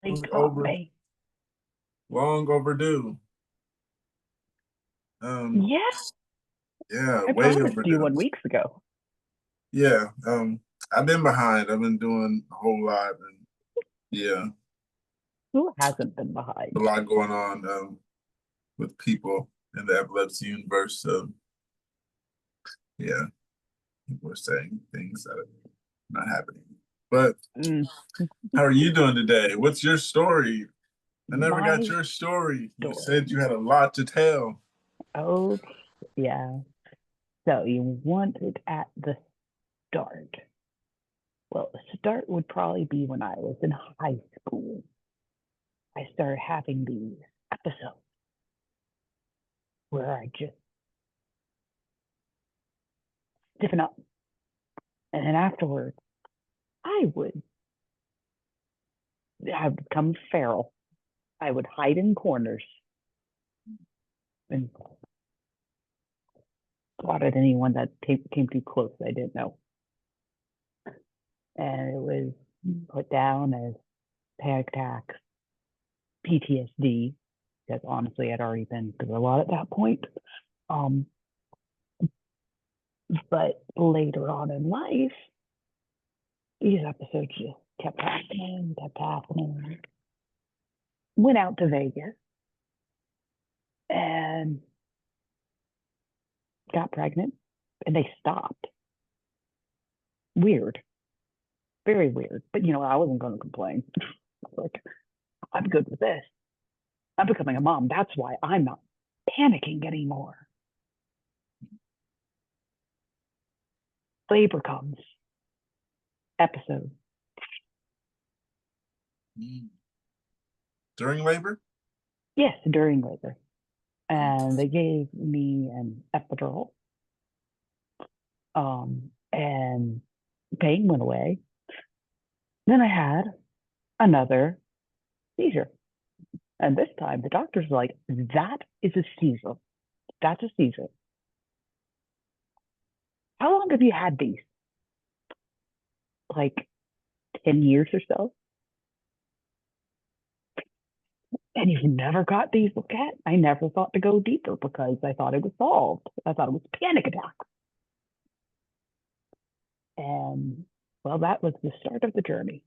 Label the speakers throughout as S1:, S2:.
S1: They
S2: Long
S1: got
S2: over,
S1: me.
S2: long overdue. Um,
S1: Yeah,
S2: yeah,
S1: I
S2: way
S1: promised you
S2: overdue.
S1: 1 week ago.
S2: Yeah, I've been behind. I've been doing a whole lot, and yeah,
S1: Who hasn't been
S2: a
S1: behind?
S2: lot going on with people in the epilepsy universe. So yeah, people are saying things that are not happening. But
S1: Mm,
S2: how are you doing today? What's your story? I never got
S1: my
S2: your story. You said
S1: story.
S2: you had a lot to tell.
S1: Oh, yeah. So you want it at the start. Well, the start would probably be when I was in high school. I started having these episodes where I just stiffen up. And then afterwards, I would become feral. I would hide in corners and swat at anyone that came too close I didn't know. And it was put down as panic attacks, PTSD, because honestly, I'd already been through a lot at that point. Um, but later on in life, these episodes just kept happening, kept happening. Went out to Vegas and got pregnant, and they stopped. Weird, very weird. But I wasn't going to complain. Like, I'm good with this. I'm becoming a mom. That's why I'm not panicking anymore. Labor comes, episode.
S2: Mm. During labor?
S1: Yes, during labor.
S2: Mm.
S1: And they gave me an epidural. And pain went away. Then I had another seizure. And this time the doctor's like, that is a seizure. That's a seizure. How long have you had these? Like 10 years or so? And you've never got these looked at? I never thought to go deeper because I thought it was solved. I thought it was panic attack. And well, that was the start of the journey.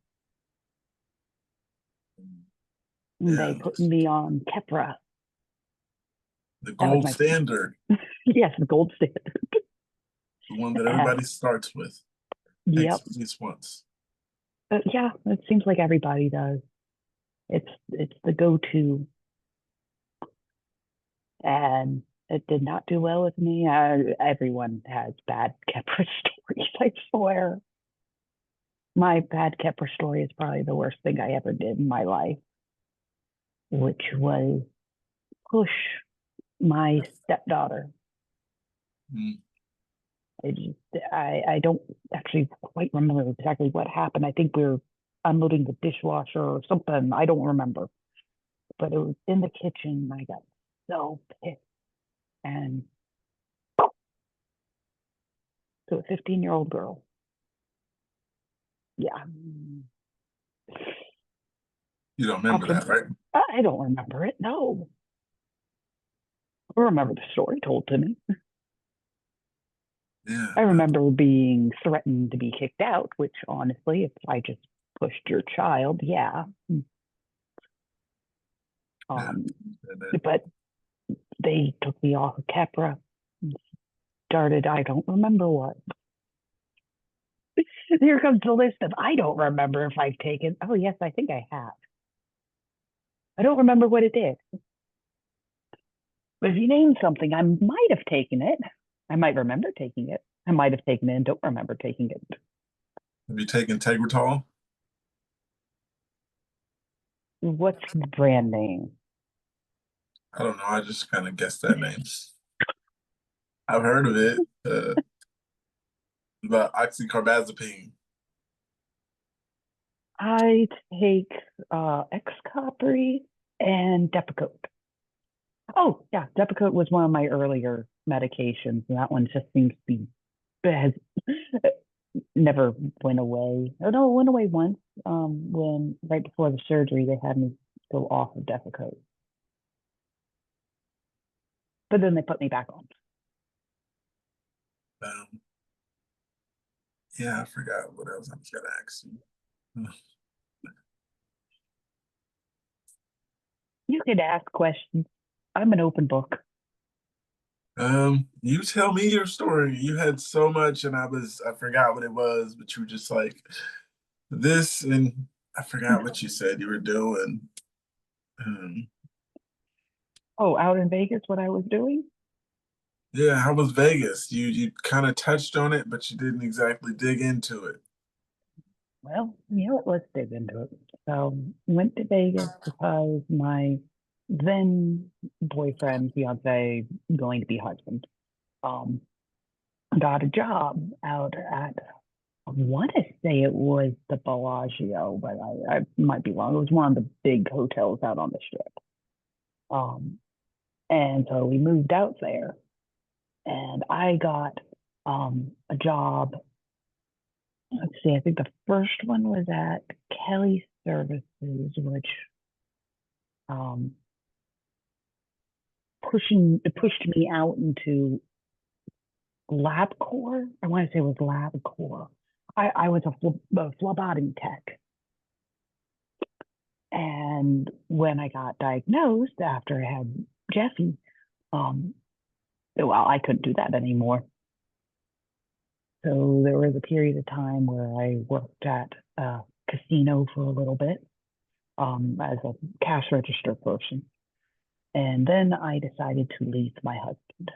S1: And
S2: Yeah,
S1: they put me on Keppra.
S2: the
S1: That was
S2: gold
S1: my,
S2: standard,
S1: yes, the gold standard.
S2: the one that
S1: Uh,
S2: everybody starts with, takes
S1: yep.
S2: at least once.
S1: Yeah, it seems like everybody does. It's the go-to, and it did not do well with me. Everyone has bad Keppra stories. I swear, my bad Keppra story is probably the worst thing I ever did in my life, which was push my stepdaughter.
S2: Mm.
S1: I don't actually quite remember exactly what happened. I think we were unloading the dishwasher or something. I don't remember, but it was in the kitchen. I got so pissed, and to a 15-year-old girl. Yeah.
S2: You don't remember
S1: After
S2: that, right?
S1: I don't remember it. No, I remember the story told to me.
S2: Yeah.
S1: I remember being threatened to be kicked out, which honestly, if I just pushed your child, yeah.
S2: Yeah.
S1: Um,
S2: And
S1: but they took me off of Capra, started, I don't remember what. Here comes the list of I don't remember if I've taken. Oh, yes, I think I have. I don't remember what it did. But if you name something, I might have taken it. I might remember taking it. I might have taken it and don't remember taking it.
S2: have you taken Tegretol?
S1: What's the brand name?
S2: I don't know. I just kind of guessed that name. I've heard of it. The oxycarbazepine.
S1: I take X-Copri and Depakote. Oh, yeah, Depakote was one of my earlier medications, and that one just seems to be bad. never went away. Oh no, it went away once. When right before the surgery, they had me go off of Depakote, but then they put me back on.
S2: Um, yeah, I forgot what else I was gonna ask you.
S1: You could ask questions. I'm an open book.
S2: You tell me your story. You had so much, and I forgot what it was, but you were just like this, and I forgot what you said you were doing. Um,
S1: Oh, out in Vegas, what I was doing?
S2: yeah, how was Vegas? You kind of touched on it, but you didn't exactly dig into it.
S1: Well, let's dig into it. So, went to Vegas because my then boyfriend, fiance, going to be husband, um, got a job out at, I want to say it was the Bellagio, but I might be wrong. It was one of the big hotels out on the strip. Um, and so we moved out there, and I got a job. Let's see, I think the first one was at Kelly Services, which um, pushed me out into LabCorp. I want to say it was LabCorp. I was a phlebotomy tech. And when I got diagnosed after I had Jeffy, um, well, I couldn't do that anymore. So there was a period of time where I worked at a casino for a little bit as a cash register person. And then I decided to leave my husband.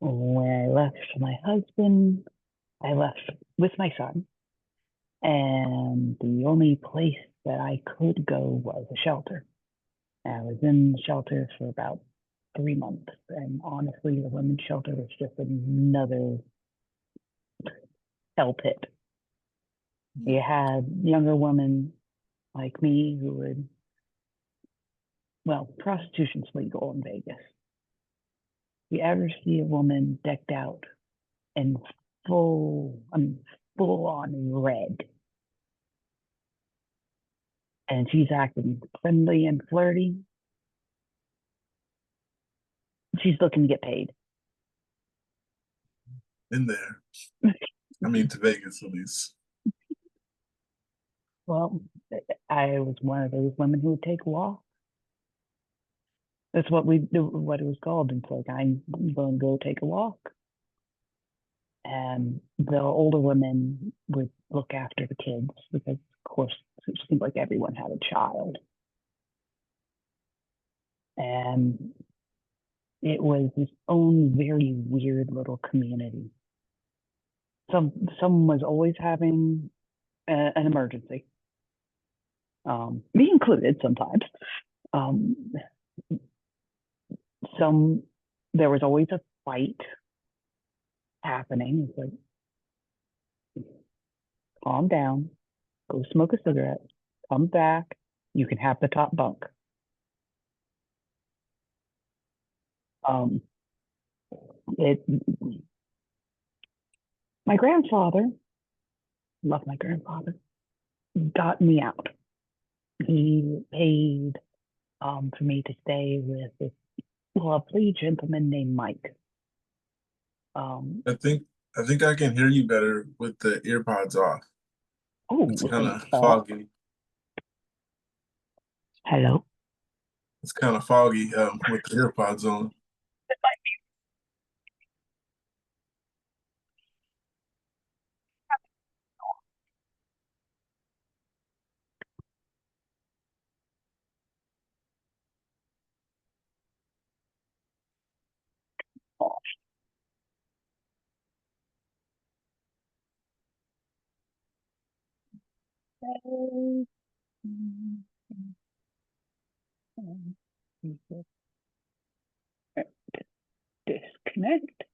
S1: When I left my husband, I left with my son, and the only place that I could go was a shelter. I was in the shelter for about 3 months, and honestly, the women's shelter was just another hell pit. You had younger women like me who would, well, prostitution's legal in Vegas. You ever see a woman decked out in full on red, and she's acting friendly and flirty, she's looking to get paid.
S2: In there, I mean, to Vegas at least.
S1: Well, I was one of those women who would take walks. That's what we do, what it was called. It's like, I'm going to go take a walk. And the older women would look after the kids because, of course, it seemed like everyone had a child. And it was this own very weird little community. Someone was always having an emergency, me included sometimes. Um, some there was always a fight happening. It's like, calm down, go smoke a cigarette, come back, you can have the top bunk. Um, it My grandfather, love my grandfather, got me out. He paid for me to stay with this lovely gentleman named Mike. Um,
S2: I think I think I can hear you better with the earpods off.
S1: oh,
S2: It's kind of
S1: uh,
S2: foggy.
S1: hello.
S2: It's kind of foggy with the earpods on.
S1: Disconnect.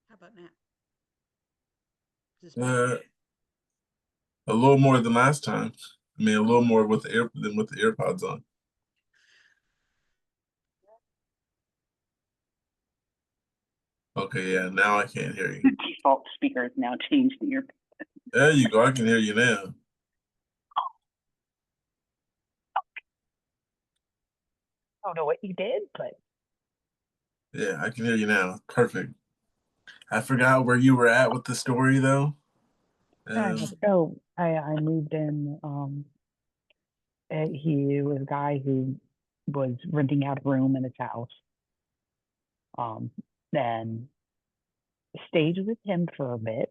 S3: How about now? Is this better?
S2: Uh, A little more than last time. I mean, a little more with the air than with the AirPods on. Okay, yeah, now I can't hear you.
S1: The default speaker is now changed to your.
S2: There you go. I can hear you now.
S1: I don't know what you did, but
S2: Yeah, I can hear you now. Perfect. I forgot where you were at with the story though.
S1: I moved in. He was a guy who was renting out a room in his house. Um, then stayed with him for a bit,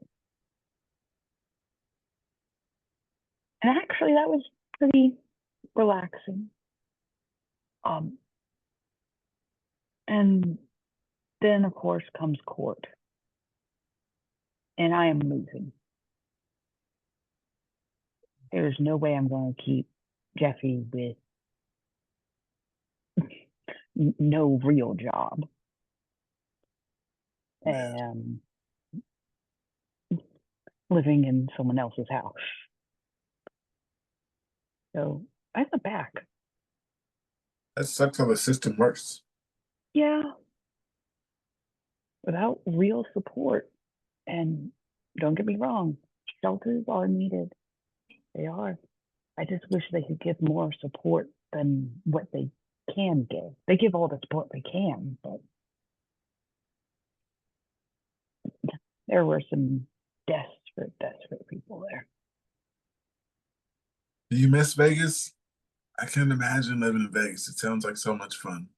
S1: and actually that was pretty relaxing. Um, and then of course comes court, and I am moving. There's no way I'm going to keep Jeffy with no real job
S2: Yeah,
S1: and living in someone else's house. So I went back.
S2: that sucks how the system works.
S1: Yeah, without real support. And don't get me wrong, shelters are needed. They are. I just wish they could give more support than what they can give. They give all the support they can, but there were some desperate people there.
S2: Do you miss Vegas? I can't imagine living in Vegas. It sounds like so much fun.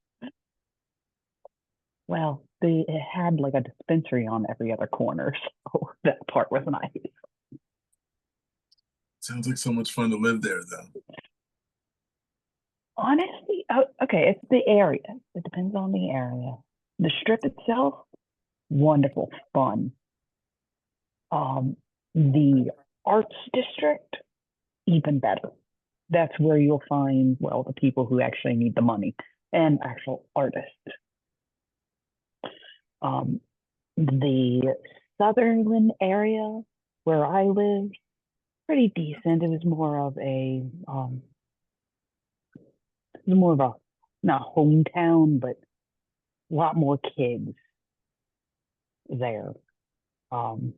S1: Well, it had like a dispensary on every other corner, so that part was nice.
S2: Sounds like so much fun to live there though.
S1: Honestly, oh, okay, it's the area. It depends on the area. The strip itself, wonderful, fun. The arts district, even better. That's where you'll find, well, the people who actually need the money and actual artists. Um, the southern area where I live, pretty decent. It was more of it was more of a not hometown, but a lot more kids there. Um,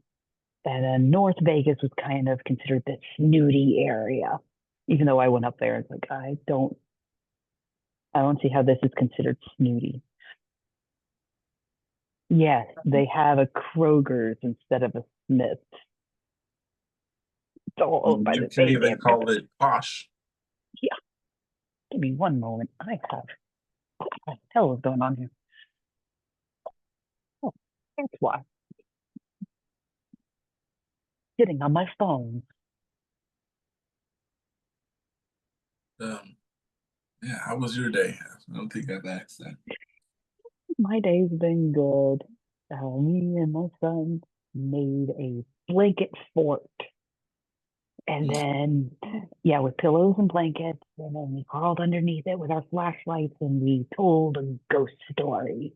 S1: and then North Vegas was kind of considered the snooty area. Even though I went up there, it's like I don't see how this is considered snooty. Yes, they have a Kroger's instead of a Smith's. It's all
S2: In
S1: owned by
S2: the
S1: the
S2: UK,
S1: same
S2: they
S1: damn
S2: call
S1: company.
S2: it posh.
S1: Yeah, give me one moment. What the hell is going on here? Oh, that's why. Sitting on my phone.
S2: Um, yeah, how was your day? I don't think I've asked that.
S1: My day's been good. Me and my son made a blanket fort. And
S2: Mm,
S1: then, yeah, with pillows and blankets. And then we crawled underneath it with our flashlights and we told a ghost story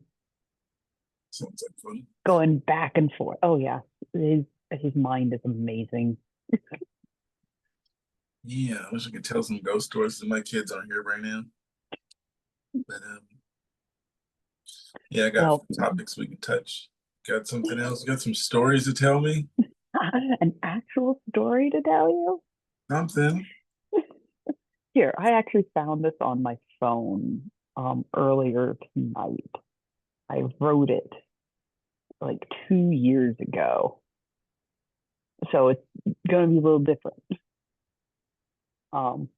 S2: sounds like fun.
S1: going back and forth. Oh, yeah. His mind is amazing.
S2: Yeah, I wish I could tell some ghost stories. My kids aren't here right now. But yeah, I got a
S1: Well,
S2: few topics we can touch. Got something else? Got some stories to tell me?
S1: an actual story to tell you?
S2: Something.
S1: Here, I actually found this on my phone earlier tonight. I wrote it like 2 years ago. So it's going to be a little different. Um,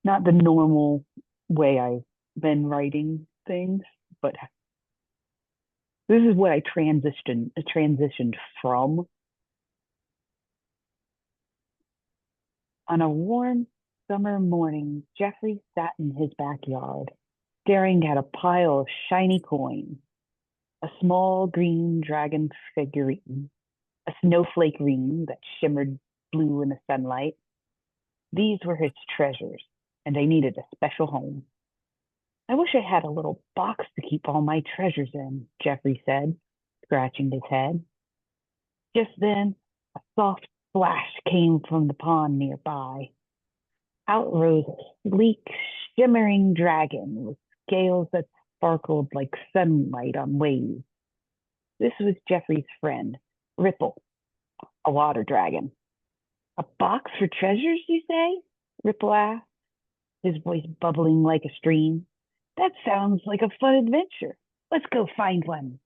S1: not the normal way I've been writing things, but this is what I transitioned from. On a warm summer morning, Jeffrey sat in his backyard, staring at a pile of shiny coins, a small green dragon figurine, a snowflake ring that shimmered blue in the sunlight. These were his treasures, and they needed a special home. I wish I had a little box to keep all my treasures in, Jeffrey said, scratching his head. Just then, a soft splash came from the pond nearby. Out rose a sleek, shimmering dragon with scales that sparkled like sunlight on waves. This was Jeffrey's friend, Ripple, a water dragon. A box for treasures, you say? Ripple asked, his voice bubbling like a stream. That sounds like a fun adventure. Let's go find one.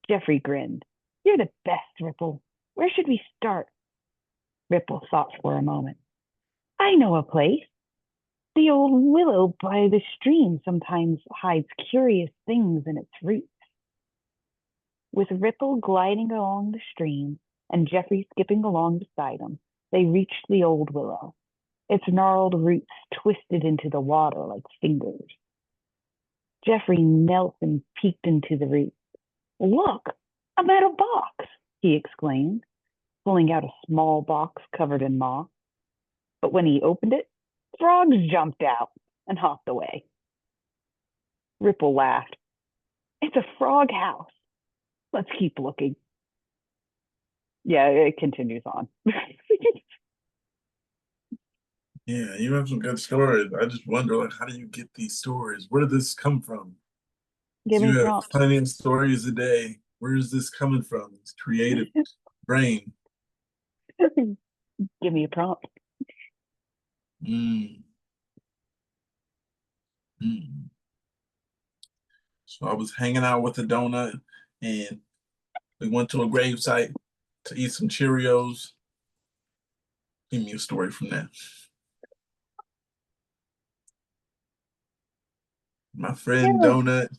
S1: Jeffrey grinned. You're the best, Ripple. Where should we start? Ripple thought for a moment. I know a place. The old willow by the stream sometimes hides curious things in its roots. With Ripple gliding along the stream and Jeffrey skipping along beside him, they reached the old willow. Its gnarled roots twisted into the water like fingers. Jeffrey knelt and peeked into the roots. Look, a metal box, he exclaimed, pulling out a small box covered in moss. But when he opened it, frogs jumped out and hopped away. Ripple laughed. It's a frog house. Let's keep looking. Yeah, it continues on.
S2: Yeah, you have some good stories. I just wonder, like, how do you get these stories? Where did this come from?
S1: Give me
S2: You have
S1: prompts.
S2: plenty of stories a day. Where is this coming from? This creative brain.
S1: Give me a prompt.
S2: Mm, mm. So I was hanging out with a donut, and we went to a gravesite to eat some Cheerios. Give me a story from that. My friend
S1: Yeah.
S2: Donut,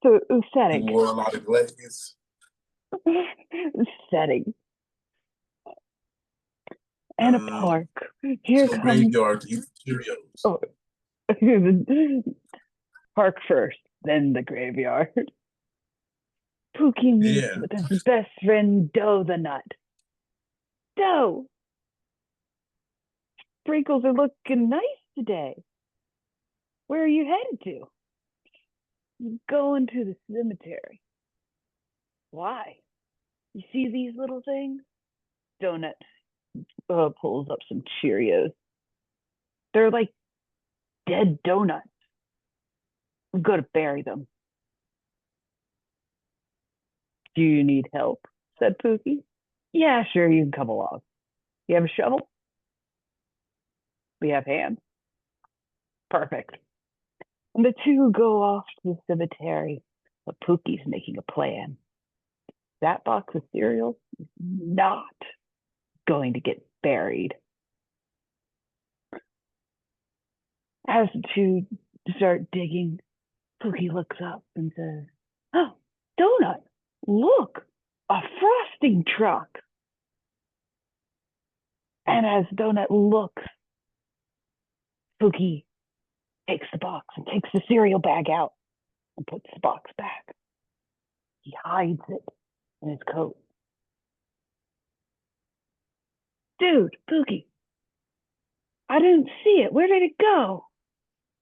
S1: So
S2: he
S1: setting.
S2: wore a lot of glaze.
S1: Setting. And a
S2: Um,
S1: park. Here
S2: to a
S1: comes
S2: graveyard to eat Cheerios.
S1: oh, park first, then the graveyard. Pookie meets
S2: Yeah,
S1: with his best friend Doe the Nut. Doe, sprinkles are looking nice today. Where are you headed to? Going to the cemetery. Why? You see these little things? Donut pulls up some Cheerios. They're like dead donuts. We've got to bury them. Do you need help? Said Pookie. Yeah, sure, you can come along. You have a shovel? We have hands. Perfect. And the two go off to the cemetery, but Pookie's making a plan. That box of cereal is not going to get buried. As the two start digging, Pookie looks up and says, Oh, Donut, look, a frosting truck. And as Donut looks, Pookie takes the box and takes the cereal bag out and puts the box back. He hides it in his coat. Dude, Pookie, I didn't see it. Where did it go?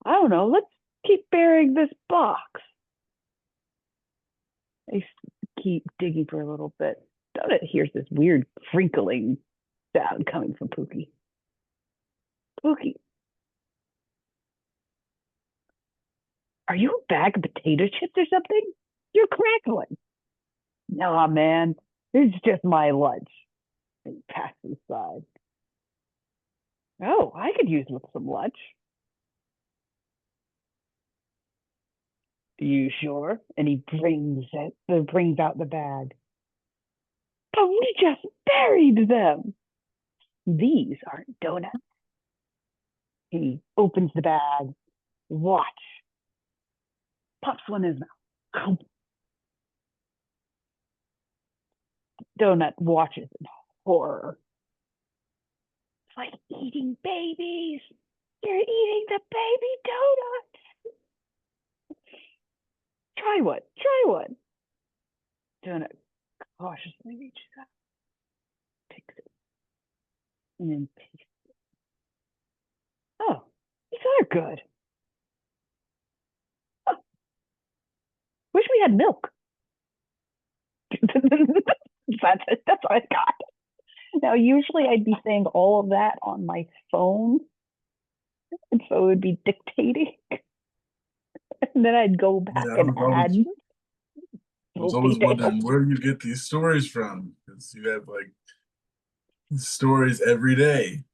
S1: I don't know. Let's keep burying this box. They keep digging for a little bit. Donut hears this weird crinkling sound coming from Pookie. Pookie, are you a bag of potato chips or something? You're crackling. Nah, man, it's just my lunch. And he passes aside. Oh, I could use with some lunch. You sure? And he brings out the bag. But we just buried them. These aren't donuts. He opens the bag. Watch. Pops one in his mouth. Donut watches in horror. It's like eating babies. You're eating the baby donut. Try one. Try one. Donut cautiously reaches out, picks it, and then tastes. Oh, these are good. Oh, wish we had milk. That's it. That's what I got. Now, usually I'd be saying all of that on my phone, and so it would be dictating, and then I'd go back
S2: Yeah,
S1: and add
S2: I was
S1: little
S2: always
S1: details.
S2: wondering where you get these stories from because you have like stories every day.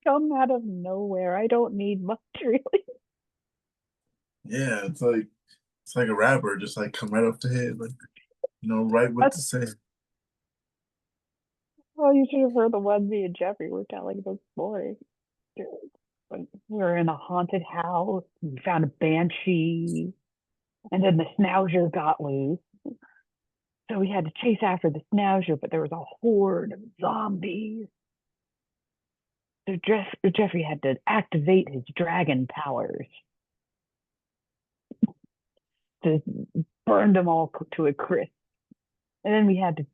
S1: Come out of nowhere. I don't need much, really.
S2: Yeah, it's like a rapper, just like come right off the head, like right what
S1: That's,
S2: to say.
S1: oh, you should have heard the one me and Jeffrey were telling this morning. When we were in a haunted house. We found a banshee, and then the schnauzer got loose. So we had to chase after the schnauzer, but there was a horde of zombies. So Jeffrey had to activate his dragon powers to burn them all to a crisp. And then we had to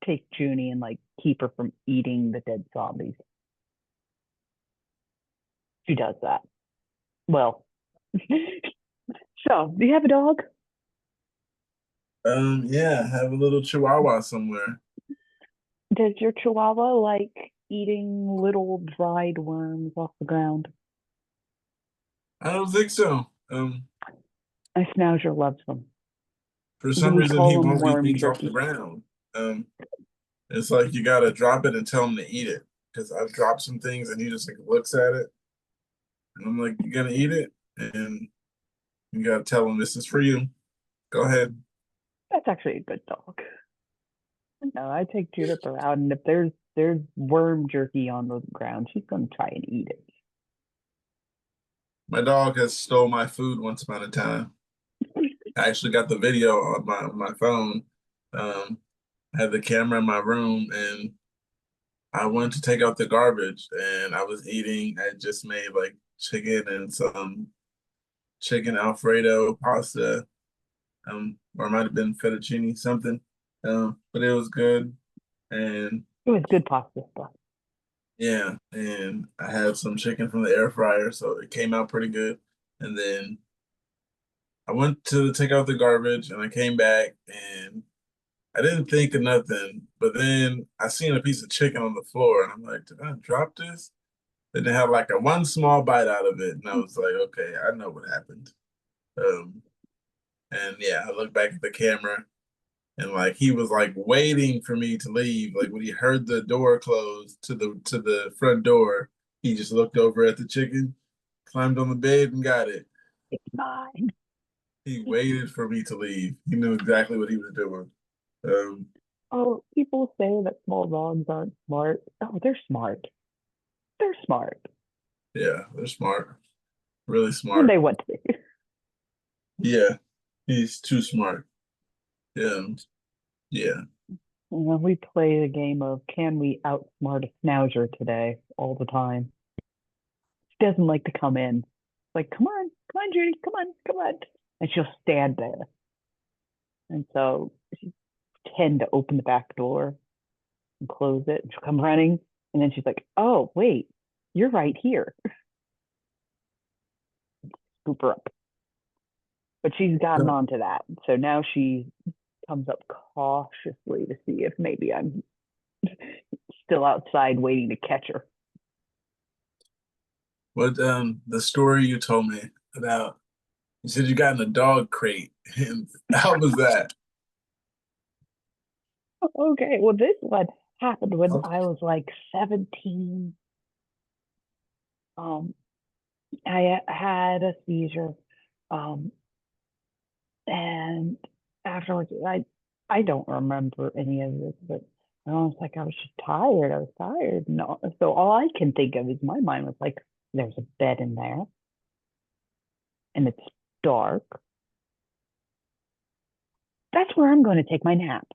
S1: take Junie and like keep her from eating the dead zombies. She does that. Well, so do you have a dog?
S2: Yeah, have a little chihuahua somewhere.
S1: Does your chihuahua like eating little dried worms off the ground?
S2: I don't think so.
S1: My schnauzer loves them.
S2: For some
S1: We
S2: reason, he
S1: call them
S2: won't eat
S1: worm
S2: things off the
S1: jerky.
S2: ground. Um, it's like you gotta drop it and tell him to eat it. Because I've dropped some things and he just like looks at it, and I'm like, "You gonna eat it?" And you gotta tell him this is for you. Go ahead.
S1: That's actually a good dog. No, I take Judith around, and if there's worm jerky on the ground, she's gonna try and eat it.
S2: My dog has stole my food once upon a time. I actually got the video on my phone. I had the camera in my room, and I went to take out the garbage, and I was eating. I just made like chicken and some chicken Alfredo pasta, or it might have been fettuccine something. But it was good, and
S1: It was good pasta stuff.
S2: yeah, and I had some chicken from the air fryer, so it came out pretty good. And then I went to take out the garbage, and I came back, and I didn't think of nothing. But then I seen a piece of chicken on the floor, and I'm like, did I drop this? Then they had like a one small bite out of it, and I was like, okay, I know what happened. Um, and yeah, I looked back at the camera, and like he was like waiting for me to leave. Like when he heard the door close to the front door, he just looked over at the chicken, climbed on the bed, and got it.
S1: It's mine.
S2: He waited for me to leave. He knew exactly what he was doing. Um,
S1: Oh, people say that small dogs aren't smart. Oh, they're smart. They're smart
S2: yeah, they're smart, really
S1: when
S2: smart.
S1: they want to be.
S2: Yeah, he's too smart. Yeah, yeah.
S1: We play the game of can we outsmart a schnauzer today all the time. She doesn't like to come in. Like, come on, Judy, come on, come on. And she'll stand there. And so she tend to open the back door and close it. And she'll come running. And then she's like, oh, wait, you're right here. Scoop her up. But she's gotten onto that. So now she comes up cautiously to see if maybe I'm still outside waiting to catch her.
S2: What the story you told me about? You said you got in a dog crate, and how was that?
S1: Okay, well, this one happened when I was like 17. Um, I had a seizure, um, and afterwards, I don't remember any of this, but I was like, I was just tired. I was tired. No, so all I can think of is my mind was like, there's a bed in there, and it's dark. That's where I'm going to take my nap.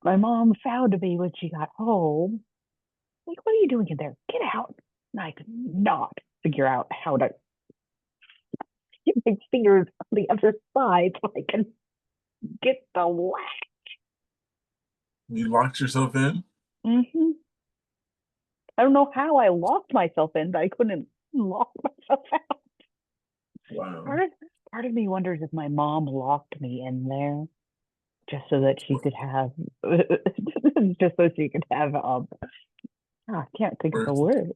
S1: My mom found me when she got home. Like, what are you doing in there? Get out. And I could not figure out how to get my fingers on the other side so I can get the latch.
S2: You locked yourself in?
S1: Mm-hmm. I don't know how I locked myself in, but I couldn't lock myself out.
S2: Wow.
S1: Part of, Part of me wonders if my mom locked me in there just so that she could have, just so she could have, I can't think of
S2: Were,
S1: the word.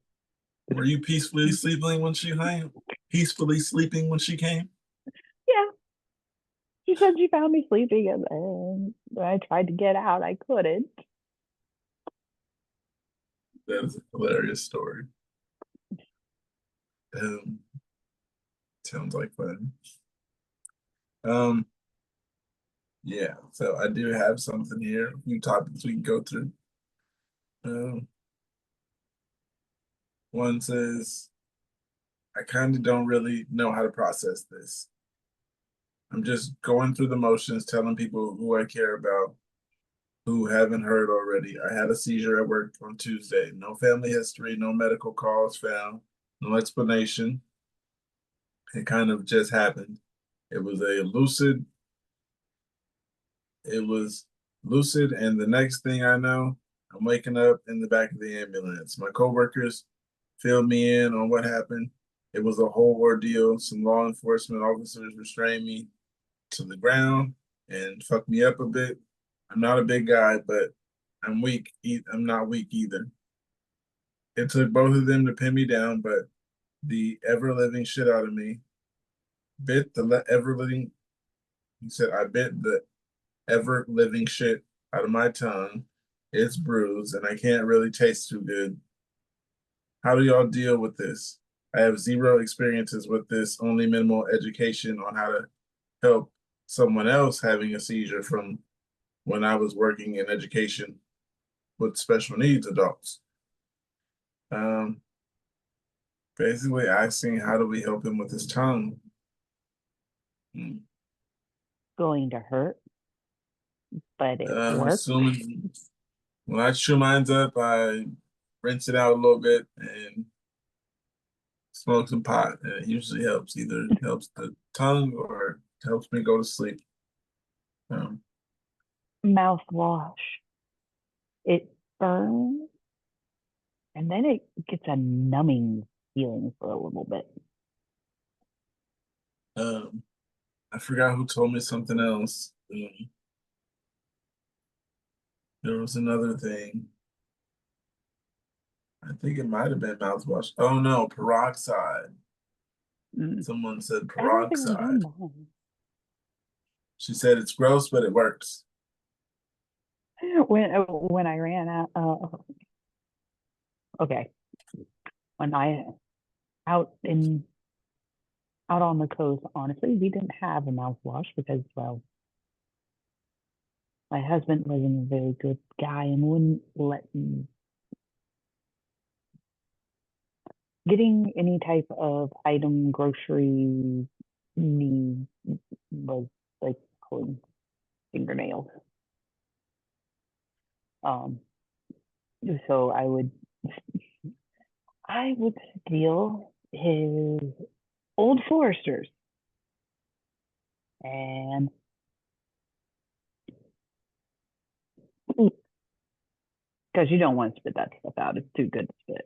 S2: were you peacefully sleeping when she came? Peacefully sleeping when she came?
S1: Yeah, she said she found me sleeping and when I tried to get out, I couldn't.
S2: That is a hilarious story. Um, sounds like fun. Um, yeah, so I do have something here. A few topics we can go through. Um, one says, I kind of don't really know how to process this. I'm just going through the motions, telling people who I care about, who haven't heard already. I had a seizure at work on Tuesday. No family history, no medical calls found, no explanation. It kind of just happened. It was a lucid, it was lucid, and the next thing I know, I'm waking up in the back of the ambulance. My coworkers filled me in on what happened. It was a whole ordeal. Some law enforcement officers restrained me to the ground and fucked me up a bit. I'm not a big guy, but I'm weak. I'm not weak either. It took both of them to pin me down, but the ever living shit out of me bit the ever living. He said, I bit the ever living shit out of my tongue. It's bruised and I can't really taste too good. How do y'all deal with this? I have zero experiences with this, only minimal education on how to help someone else having a seizure from when I was working in education with special needs adults. Um, basically asking how do we help him with his tongue?
S1: Going to hurt, but it works.
S2: Assuming when I chew mine up, I rinse it out a little bit and smoke some pot. And it usually helps. Either helps the tongue or helps me go to sleep. Um,
S1: Mouthwash, it burns and then it gets a numbing feeling for a little bit.
S2: um, I forgot who told me something else. There was another thing. I think it might have been mouthwash. Oh no, peroxide.
S1: Mm.
S2: Someone said
S1: I don't think I've done
S2: peroxide.
S1: that.
S2: She said it's gross, but it works.
S1: When I ran out, okay, when I out in out on the coast, honestly, we didn't have a mouthwash because, well, my husband wasn't a very good guy and wouldn't let me getting any type of item grocery need was like pulling fingernails. Um, so I would steal his old Foresters and because you don't want to spit that stuff out, it's too good to spit,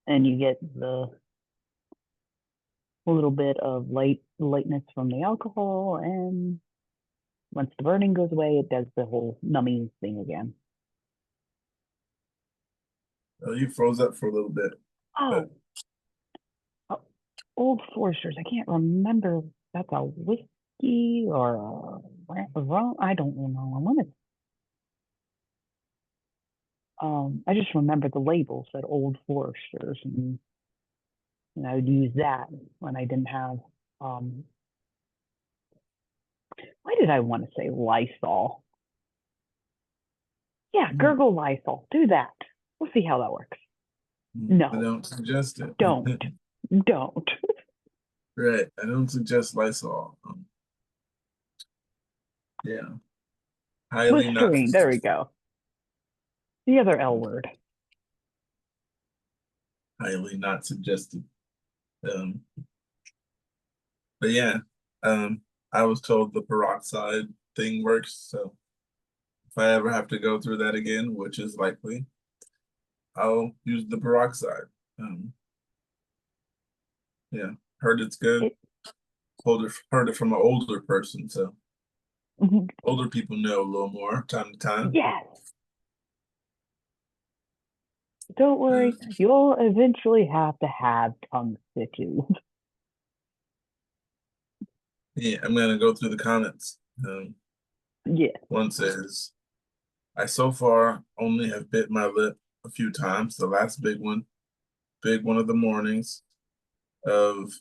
S1: and you get the little bit of lightness from the alcohol, and once the burning goes away, it does the whole numbing thing again.
S2: You froze up for a little bit, but
S1: Oh, uh, old Foresters. I can't remember. If that's a whiskey or a rum. I don't know. I want to. I just remember the label said Old Foresters, and I would use that when I didn't have. Um, why did I want to say Lysol? Yeah, gurgle Lysol. Do that. We'll see how that works.
S2: I
S1: No,
S2: don't suggest it.
S1: don't, don't.
S2: Right, I don't suggest Lysol. Yeah, highly not,
S1: Listerine. There we go. The other L word.
S2: highly not suggested. Um, but yeah, um, I was told the peroxide thing works. So if I ever have to go through that again, which is likely, I'll use the peroxide. Um, Yeah, heard it's good.
S1: It,
S2: Heard it from an older person, so
S1: mhm,
S2: older people know a little more time to time.
S1: yes, don't
S2: Uh,
S1: worry, you'll eventually have to have tongue stitches.
S2: yeah, I'm gonna go through the comments.
S1: Yes.
S2: One says, "I so far only have bit my lip a few times. The last big one of the mornings of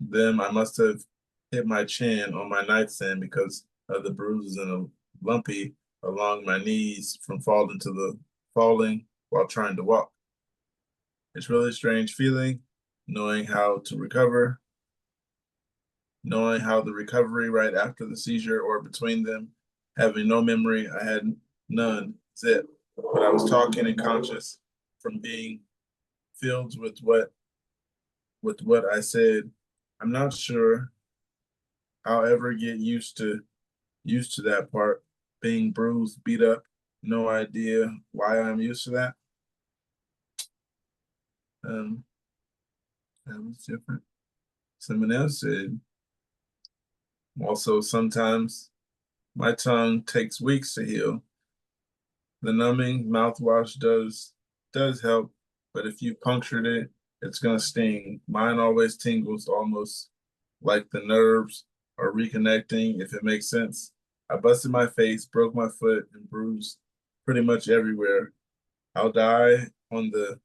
S2: them, I must have hit my chin on my nightstand because of the bruises and a lumpy along my knees from falling while trying to walk. It's really a strange feeling, knowing how to recover, knowing how the recovery right after the seizure or between them, having no memory. I had none, zip. But I was talking and conscious from being filled with what I said. I'm not sure I'll ever get used to that part. Being bruised, beat up, no idea why I'm used to that. Um, that was different. Someone else said, also sometimes my tongue takes weeks to heal. The numbing mouthwash does help, but if you punctured it, it's gonna sting. Mine always tingles almost like the nerves are reconnecting, if it makes sense. I busted my face, broke my foot, and bruised pretty much everywhere. I'll die on the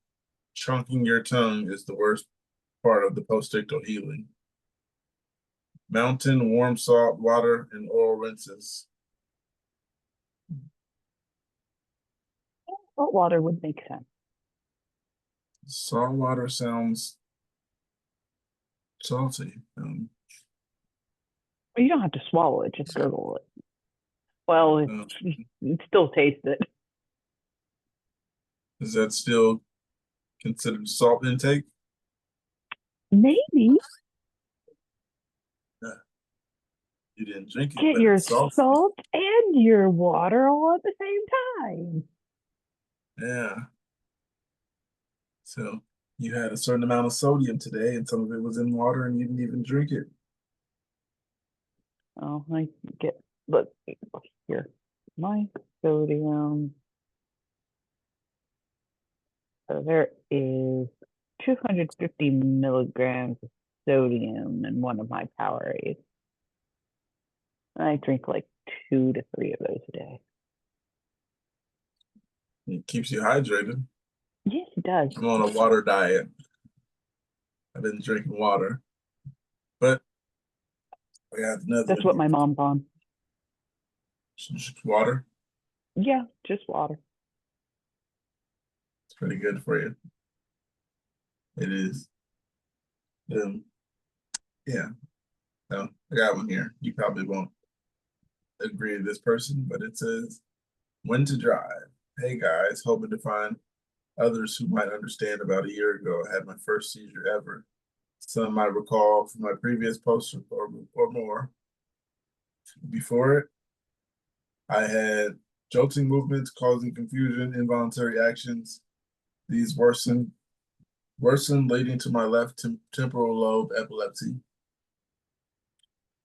S2: chunking your tongue is the worst part of the postictal healing. Mountain, warm salt water, and oral rinses.
S1: Salt water would make sense.
S2: Salt water sounds salty.
S1: You don't have to swallow it, just gurgle it. Well,
S2: Uh,
S1: you still taste it.
S2: is that still considered salt intake?
S1: Maybe
S2: Yeah, you didn't drink it,
S1: get
S2: but
S1: your
S2: it's salty.
S1: salt and your water all at the same time.
S2: Yeah. So you had a certain amount of sodium today, and some of it was in water, and you didn't even drink it.
S1: Oh, I get, look here. My sodium. So there is 250 milligrams of sodium in one of my Powerades. I drink like 2 to 3 of those a day.
S2: It keeps you hydrated.
S1: Yes, it does.
S2: I'm on a water diet. I've been drinking water, but I got another
S1: That's
S2: one
S1: what
S2: here.
S1: my mom's on.
S2: Just water.
S1: Yeah, just water.
S2: It's pretty good for you. It is. Um, yeah. So I got one here. You probably won't agree with this person, but it says when to drive. Hey guys, hoping to find others who might understand. About a year ago, I had my first seizure ever. Some might recall from my previous post or more. Before it, I had jolting movements causing confusion, involuntary actions. These worsened, leading to my left temporal lobe epilepsy.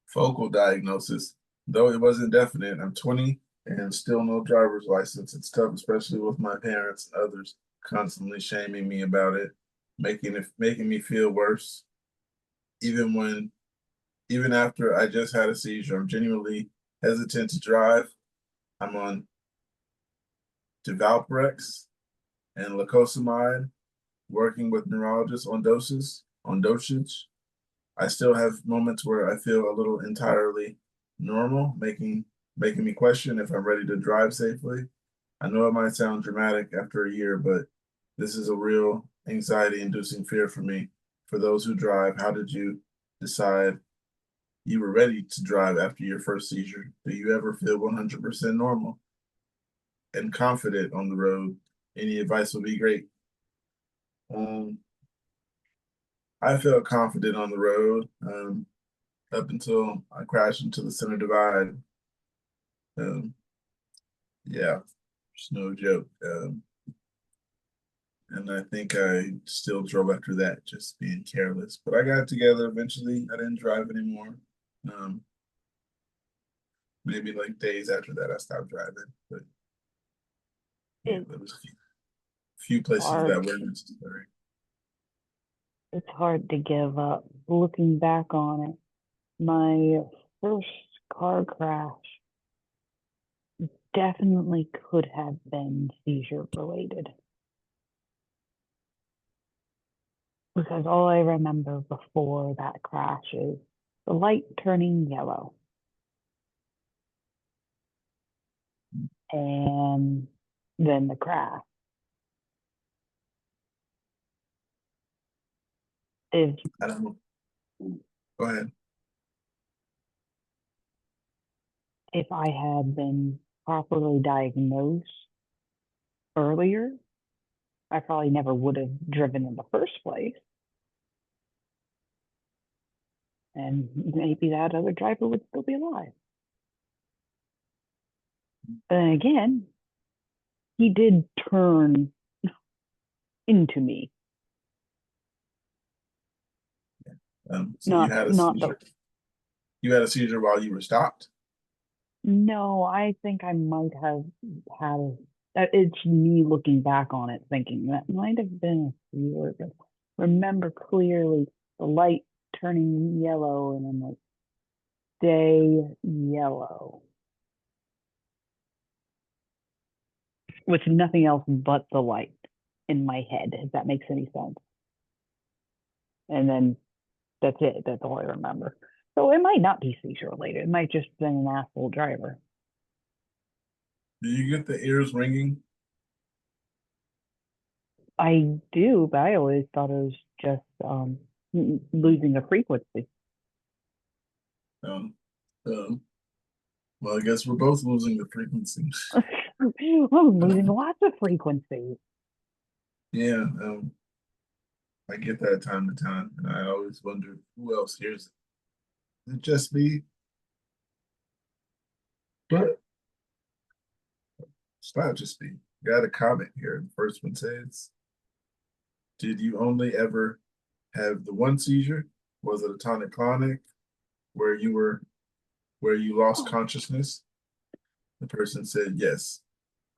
S2: Focal diagnosis. Though it wasn't definite, I'm 20 and still no driver's license. It's tough, especially with my parents and others constantly shaming me about it, making me feel worse. Even when even after I just had a seizure, I'm genuinely hesitant to drive. I'm on Devalprex and lacosamide, working with neurologists on dosage. I still have moments where I feel a little entirely normal, making me question if I'm ready to drive safely. I know it might sound dramatic after a year, but this is a real anxiety inducing fear for me. For those who drive, how did you decide you were ready to drive after your first seizure? Do you ever feel 100% normal and confident on the road? Any advice would be great. Um, I felt confident on the road up until I crashed into the center divide. Um, yeah, it's no joke. And I think I still drove after that, just being careless. But I got it together eventually. I didn't drive anymore. Um, Maybe like days after that, I stopped driving. But yeah,
S1: It's
S2: there was a few places
S1: hard.
S2: that were necessary.
S1: It's hard to give up. Looking back on it, my first car crash definitely could have been seizure related because all I remember before that crash is the light turning yellow and then the crash. If
S2: I don't know. Go ahead.
S1: if I had been properly diagnosed earlier, I probably never would have driven in the first place. And maybe that other driver would still be alive. But again, he did turn into me.
S2: So you
S1: Not
S2: had a
S1: not the
S2: seizure. You had a seizure while you were stopped.
S1: No, I think I might have had it's me looking back on it thinking that might have been a seizure. But remember clearly the light turning yellow and I'm like, stay yellow. With nothing else but the light in my head, if that makes any sense. And then that's it. That's all I remember. So it might not be seizure related. It might just been an asshole driver.
S2: Do you get the ears ringing?
S1: I do, but I always thought it was just losing a frequency.
S2: Um, um, well, I guess we're both losing the frequency.
S1: I'm losing lots of frequencies.
S2: Yeah, I get that time to time, and I always wonder who else hears it. Is it just me? But it's not just me. Got a comment here. The first one says, "Did you only ever have the one seizure? Was it a tonic-clonic where you lost
S1: Oh,
S2: consciousness?" The person said, "Yes,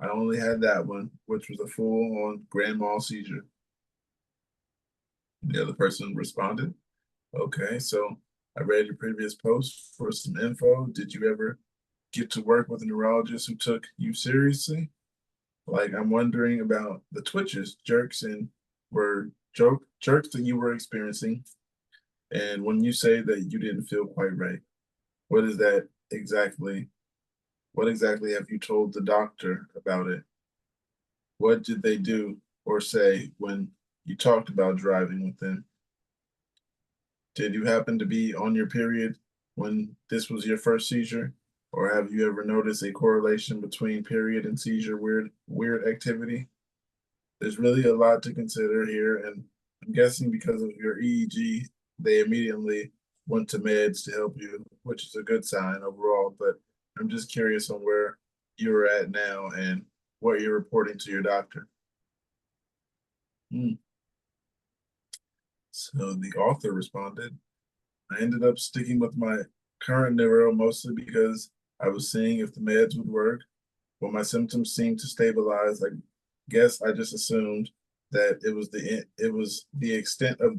S2: I only had that one, which was a full-on grand mal seizure." The other person responded, "Okay, so I read your previous post for some info. Did you ever get to work with a neurologist who took you seriously? Like, I'm wondering about the twitches, jerks, and were jerks that you were experiencing. And when you say that you didn't feel quite right, what is that exactly? What exactly have you told the doctor about it? What did they do or say when you talked about driving with them? Did you happen to be on your period when this was your first seizure? Or have you ever noticed a correlation between period and seizure weird activity? There's really a lot to consider here, and I'm guessing because of your EEG, they immediately went to meds to help you, which is a good sign overall. But I'm just curious on where you're at now and what you're reporting to your doctor. Hmm. So the author responded, I ended up sticking with my current neuro mostly because I was seeing if the meds would work. When my symptoms seemed to stabilize, I guess I just assumed that it was the extent of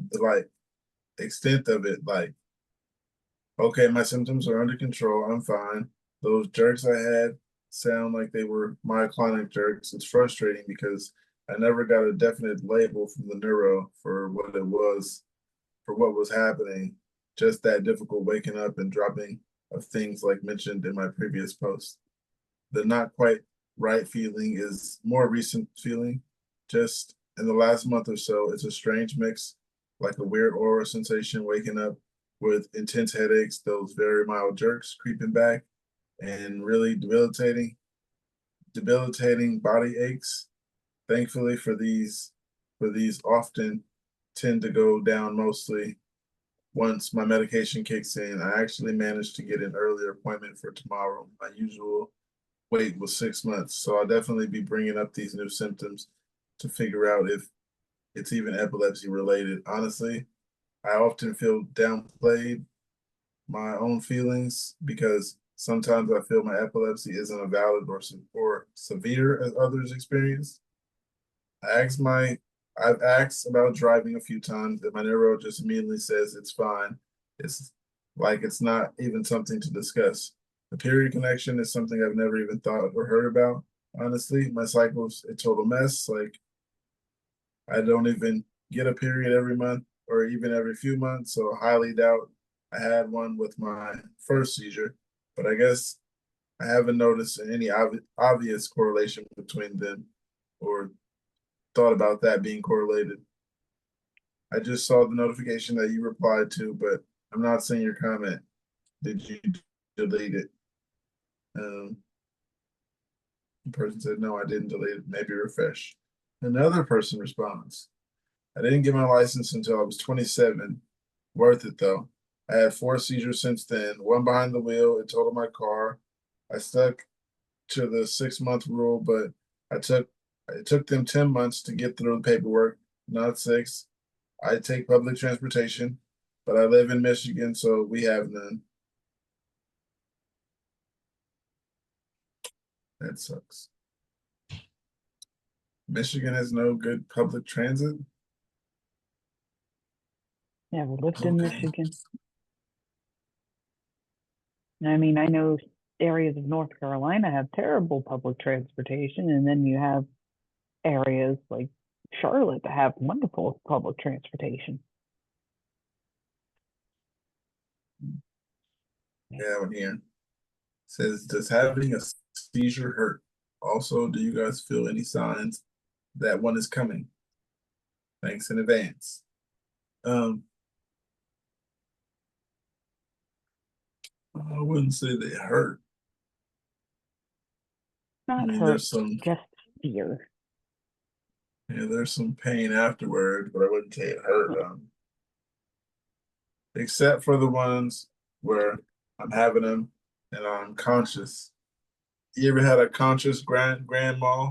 S2: it. Like, okay, my symptoms are under control. I'm fine. Those jerks I had sound like they were myoclonic jerks. It's frustrating because I never got a definite label from the neuro for what was happening. Just that difficult waking up and dropping of things like mentioned in my previous post. The not quite right feeling is more recent feeling. Just in the last month or so, it's a strange mix, like a weird aura sensation waking up with intense headaches, those very mild jerks creeping back, and really debilitating body aches. Thankfully for these often tend to go down mostly once my medication kicks in. I actually managed to get an earlier appointment for tomorrow. My usual wait was 6 months. So I'll definitely be bringing up these new symptoms to figure out if it's even epilepsy related. Honestly, I often feel downplayed my own feelings because sometimes I feel my epilepsy isn't as valid or severe as others experience. I asked my I've asked about driving a few times, and my neuro just immediately says it's fine. It's like it's not even something to discuss. The period connection is something I've never even thought or heard about. Honestly, my cycle's a total mess. Like I don't even get a period every month or even every few months, so highly doubt I had one with my first seizure. But I guess I haven't noticed any obvious correlation between them or thought about that being correlated. I just saw the notification that you replied to, but I'm not seeing your comment. Did you delete it? Um, the person said, no, I didn't delete it. Maybe refresh. Another person responds, I didn't get my license until I was 27. Worth it though. I had 4 seizures since then, one behind the wheel. It totaled my car. I stuck to the 6 month rule, but I took it took them 10 months to get through the paperwork, not six. I take public transportation, but I live in Michigan, so we have none. That sucks. Michigan has no good public transit.
S1: Never lived in
S2: Okay.
S1: Michigan. I mean, I know areas of North Carolina have terrible public transportation, and then you have areas like Charlotte that have wonderful public transportation.
S2: Yeah, one here. Says, does having a seizure hurt? Also, do you guys feel any signs that one is coming? Thanks in advance. Um, I wouldn't say they hurt. I
S1: Not
S2: mean,
S1: hurt,
S2: there's some
S1: just fear.
S2: yeah, there's some pain afterward, but I wouldn't say it hurt. Except for the ones where I'm having them and I'm conscious. You ever had a conscious grandma?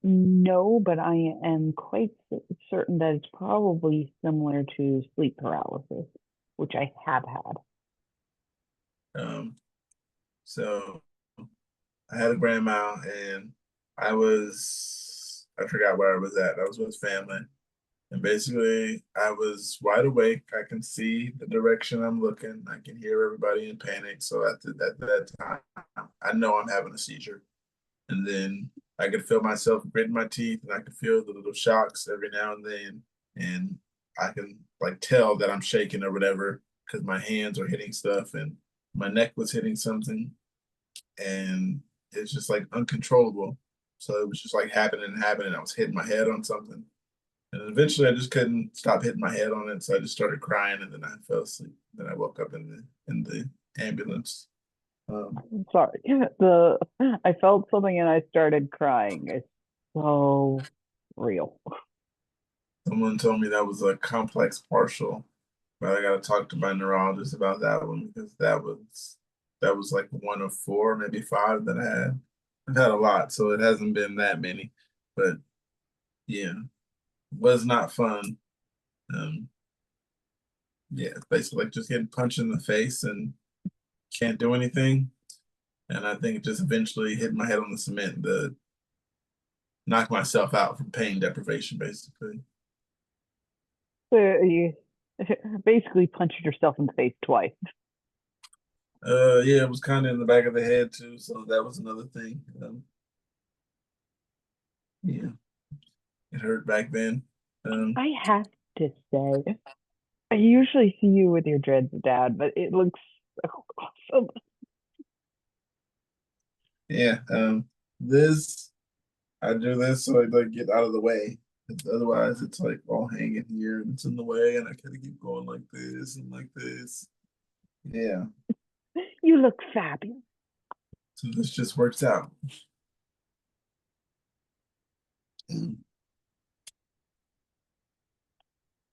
S1: No, but I am quite certain that it's probably similar to sleep paralysis, which I have had.
S2: Um, so I had a grandma and I forgot where I was at. I was with family. And basically I was wide awake. I can see the direction I'm looking. I can hear everybody in panic. So at that time, I know I'm having a seizure. And then I could feel myself gritting my teeth and I could feel the little shocks every now and then. And I can like tell that I'm shaking or whatever because my hands are hitting stuff and my neck was hitting something and it's just like uncontrollable. So it was just like happening and happening. I was hitting my head on something. And eventually I just couldn't stop hitting my head on it. So I just started crying and then I fell asleep. Then I woke up in the ambulance.
S1: I'm sorry. The I felt something and I started crying. It's so real.
S2: Someone told me that was a complex partial, but I gotta talk to my neurologist about that one because that was like one of four, maybe five that I had. I've had a lot, so it hasn't been that many. But yeah, was not fun. Um, yeah, it's basically like just getting punched in the face and can't do anything. And I think just eventually hitting my head on the cement to knock myself out from pain deprivation, basically.
S1: So you basically punched yourself in the face twice.
S2: Yeah, it was kind of in the back of the head too, so that was another thing. Yeah, it hurt back then. Um,
S1: I have to say, I usually see you with your dreads down, but it looks so awesome.
S2: yeah, this I do this so I like get out of the way. 'Cause otherwise, it's like all hanging here and it's in the way, and I gotta keep going like this and like this. Yeah,
S1: You look fabulous.
S2: so this just works out.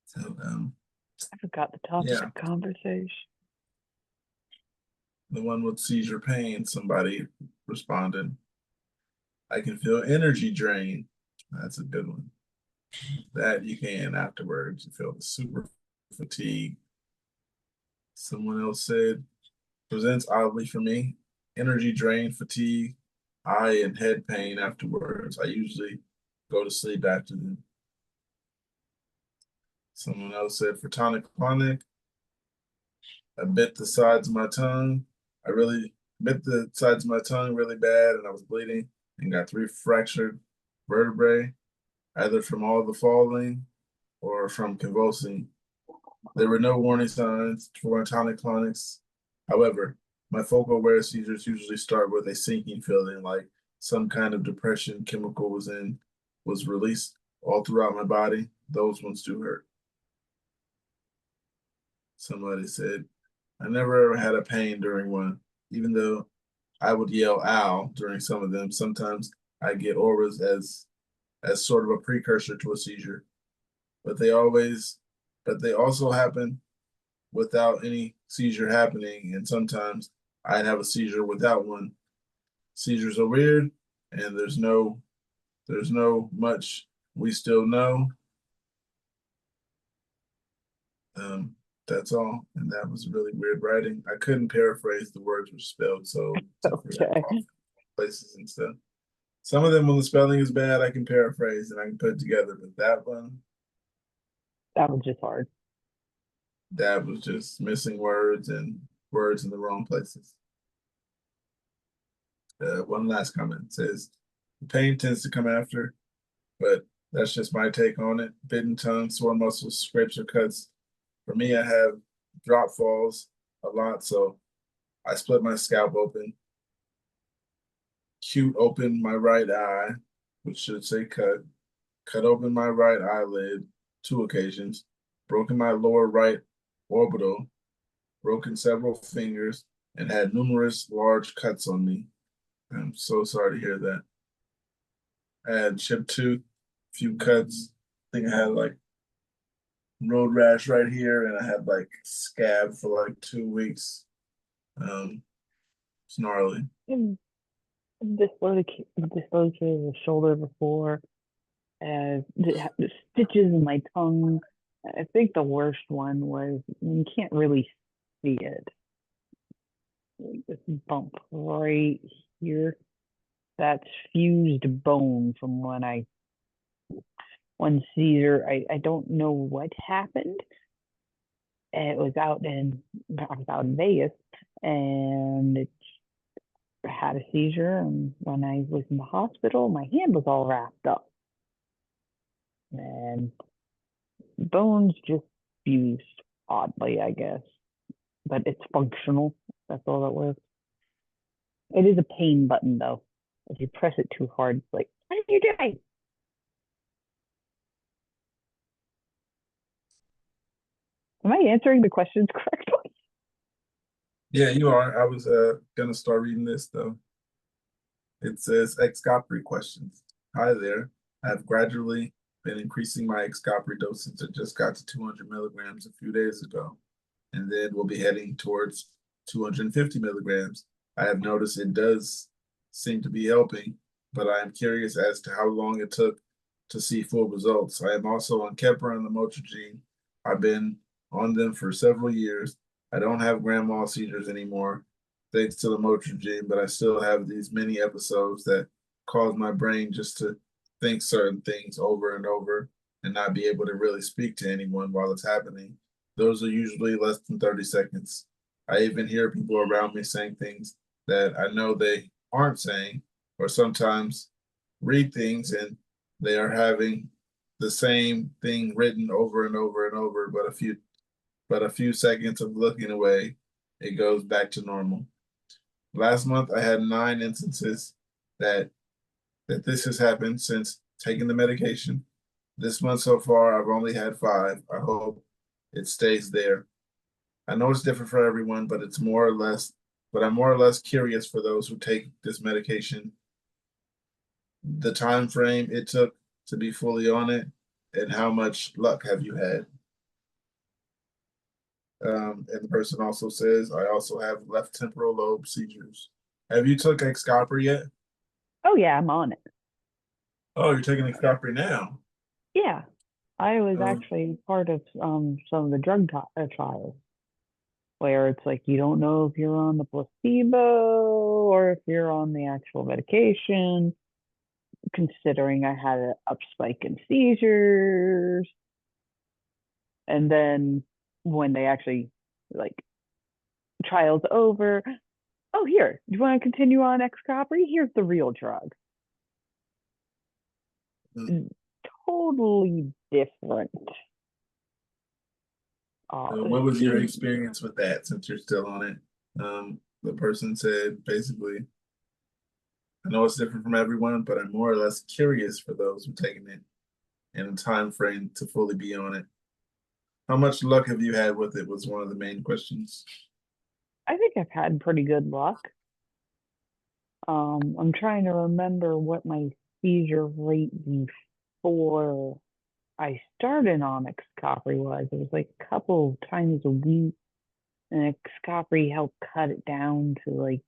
S2: So
S1: I forgot the topic
S2: yeah,
S1: of conversation.
S2: the one with seizure pain, somebody responded. I can feel energy drain. That's a good one. That you can afterwards. You feel the super fatigue. Someone else said presents oddly for me. Energy drain, fatigue, eye and head pain afterwards. I usually go to sleep after them. Someone else said for tonic clonic, I bit the sides of my tongue. I really bit the sides of my tongue really bad and I was bleeding and got 3 fractured vertebrae, either from all the falling or from convulsing. There were no warning signs for tonic clonics. However, my focal aware seizures usually start with a sinking feeling, like some kind of depression chemical was released all throughout my body. Those ones do hurt. Somebody said, I never ever had a pain during one, even though I would yell ow during some of them. Sometimes I get auras as sort of a precursor to a seizure. But they always but they also happen without any seizure happening, and sometimes I'd have a seizure without one. Seizures are weird, and there's no much we still know. Um, that's all, and that was really weird writing. I couldn't paraphrase; the words were spelled so different
S1: Okay.
S2: places and stuff. Some of them, when the spelling is bad, I can paraphrase and I can put it together, but
S1: That was just hard.
S2: that was just missing words and words in the wrong places. One last comment says, the pain tends to come after, but that's just my take on it. Bitten tongue, sore muscles, scrapes or cuts. For me, I have drop falls a lot, so I split my scalp open, cute open my right eye, which should say cut open my right eyelid 2 occasions, broken my lower right orbital, broken several fingers, and had numerous large cuts on me. I'm so sorry to hear that. I had chipped tooth, few cuts. I think I had like road rash right here, and I had like scab for like 2 weeks. It's gnarly.
S1: Mm. Dislocated the shoulder before, the stitches in my tongue. I think the worst one was you can't really see it. Like this bump right here. That's fused bone from when I one seizure. I don't know what happened. It was I was out in Vegas and it had a seizure, and when I was in the hospital, my hand was all wrapped up and bones just fused oddly, I guess. But it's functional. That's all that was. It is a pain button though. If you press it too hard, it's like, what are you doing? Am I answering the questions correctly?
S2: Yeah, you are. I was gonna start reading this though. It says excopri questions. Hi there. I've gradually been increasing my excopri dosage. I just got to 200 milligrams a few days ago, and then we'll be heading towards 250 milligrams. I have noticed it does seem to be helping, but I am curious as to how long it took to see full results. I am also on Keppra and lamotrigine. I've been on them for several years. I don't have grand mal seizures anymore, thanks to lamotrigine, but I still have these mini episodes that cause my brain just to think certain things over and over and not be able to really speak to anyone while it's happening. Those are usually less than 30 seconds. I even hear people around me saying things that I know they aren't saying, or sometimes read things and they are having the same thing written over and over and over, but a few seconds of looking away, it goes back to normal. Last month I had 9 instances that this has happened since taking the medication. This month so far I've only had 5. I hope it stays there. I know it's different for everyone, but I'm more or less curious for those who take this medication, the time frame it took to be fully on it, and how much luck have you had? And the person also says, I also have left temporal lobe seizures. Have you took Excopri yet?
S1: Oh yeah, I'm on it.
S2: Oh, you're taking Excopri now.
S1: Yeah, I was
S2: Um,
S1: actually part of some of the drug trials where it's like you don't know if you're on the placebo or if you're on the actual medication, considering I had an up spike in seizures. And then when they actually like trials over, oh here, do you want to continue on Xcopri? Here's the real drug. Totally different. Uh,
S2: what was your
S1: see,
S2: experience with that since you're still on it? The person said basically, I know it's different from everyone, but I'm more or less curious for those who've taken it and a time frame to fully be on it. How much luck have you had with it? Was one of the main questions.
S1: I think I've had pretty good luck. I'm trying to remember what my seizure rate before I started on Xcopri was. It was like a couple times a week, and Xcopri helped cut it down to like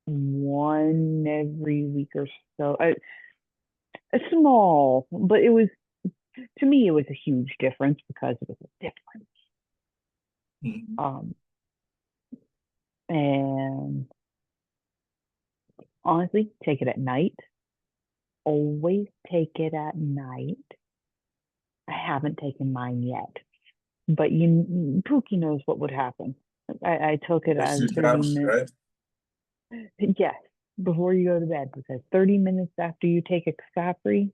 S1: one every week or so. A small, but it was to me it was a huge difference because it was a difference.
S2: Mhm.
S1: Um, and honestly, take it at night. Always take it at night. I haven't taken mine yet, but Pookie knows what would happen. I took it
S2: First
S1: as
S2: two
S1: 30
S2: drops,
S1: minutes.
S2: right?
S1: Yes, before you go to bed, because 30 minutes after you take Xcopri,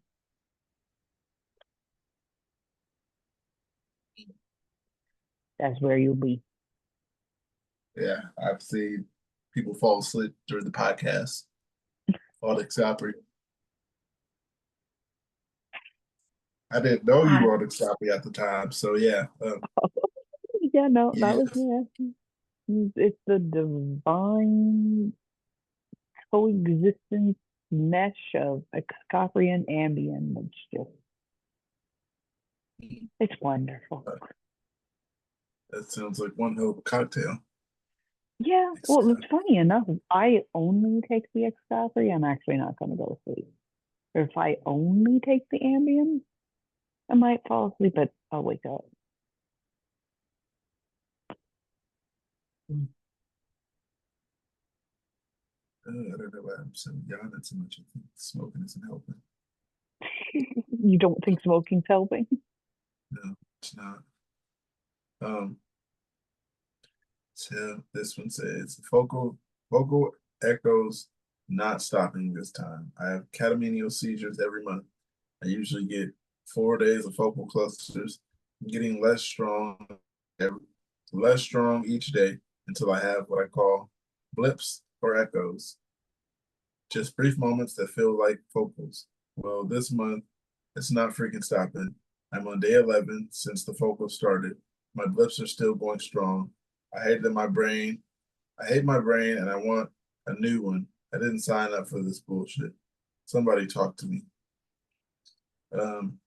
S1: that's where you'll be.
S2: Yeah, I've seen people fall asleep during the podcast. All Xcopri. I didn't know you
S1: Ah,
S2: were on Xcopri at the time, so yeah,
S1: yeah, no, that
S2: yeah,
S1: was yeah. It's the divine coexistence mesh of Xcopri and Ambien. It's just, it's wonderful.
S2: that sounds like one hell of a cocktail.
S1: Yeah, well, it's funny enough. If I only take the Xcopri, I'm actually not going to go to sleep. Or if I only take the Ambien, I might fall asleep, but I'll wake up.
S2: I don't know why I'm so yawning so much. I think smoking isn't helping.
S1: You don't think smoking's helping?
S2: No, it's not. Um, so this one says vocal echoes not stopping this time. I have catamenial seizures every month. I usually get 4 days of focal clusters, getting less strong each day until I have what I call blips or echoes, just brief moments that feel like focals. Well, this month, it's not freaking stopping. I'm on day 11 since the focal started. My blips are still going strong. I hate that my brain, I hate my brain and I want a new one. I didn't sign up for this bullshit. Somebody talk to me. Um,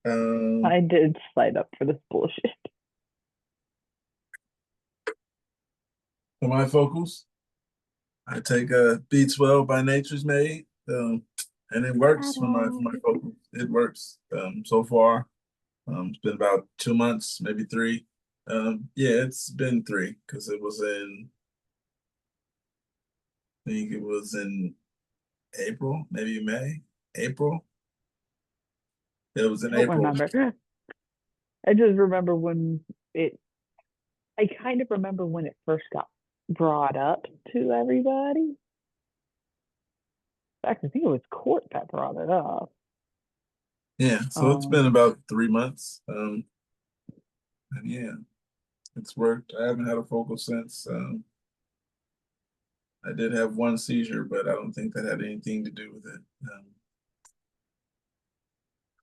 S2: um,
S1: I did sign up for this bullshit.
S2: for my focals, I take a B12 by Nature's Made, and it works for my
S1: Shadow.
S2: focals. It works so far. It's been about 2 months, maybe three. Yeah, it's been three because it was in, I think it was in April, maybe May, April. It was in
S1: Don't
S2: April.
S1: remember. I just remember when it, I kind of remember when it first got brought up to everybody. In fact, I think it was Court that brought it up.
S2: Yeah, so it's been
S1: Um,
S2: about 3 months. And yeah, it's worked. I haven't had a focal since. I did have one seizure, but I don't think that had anything to do with it.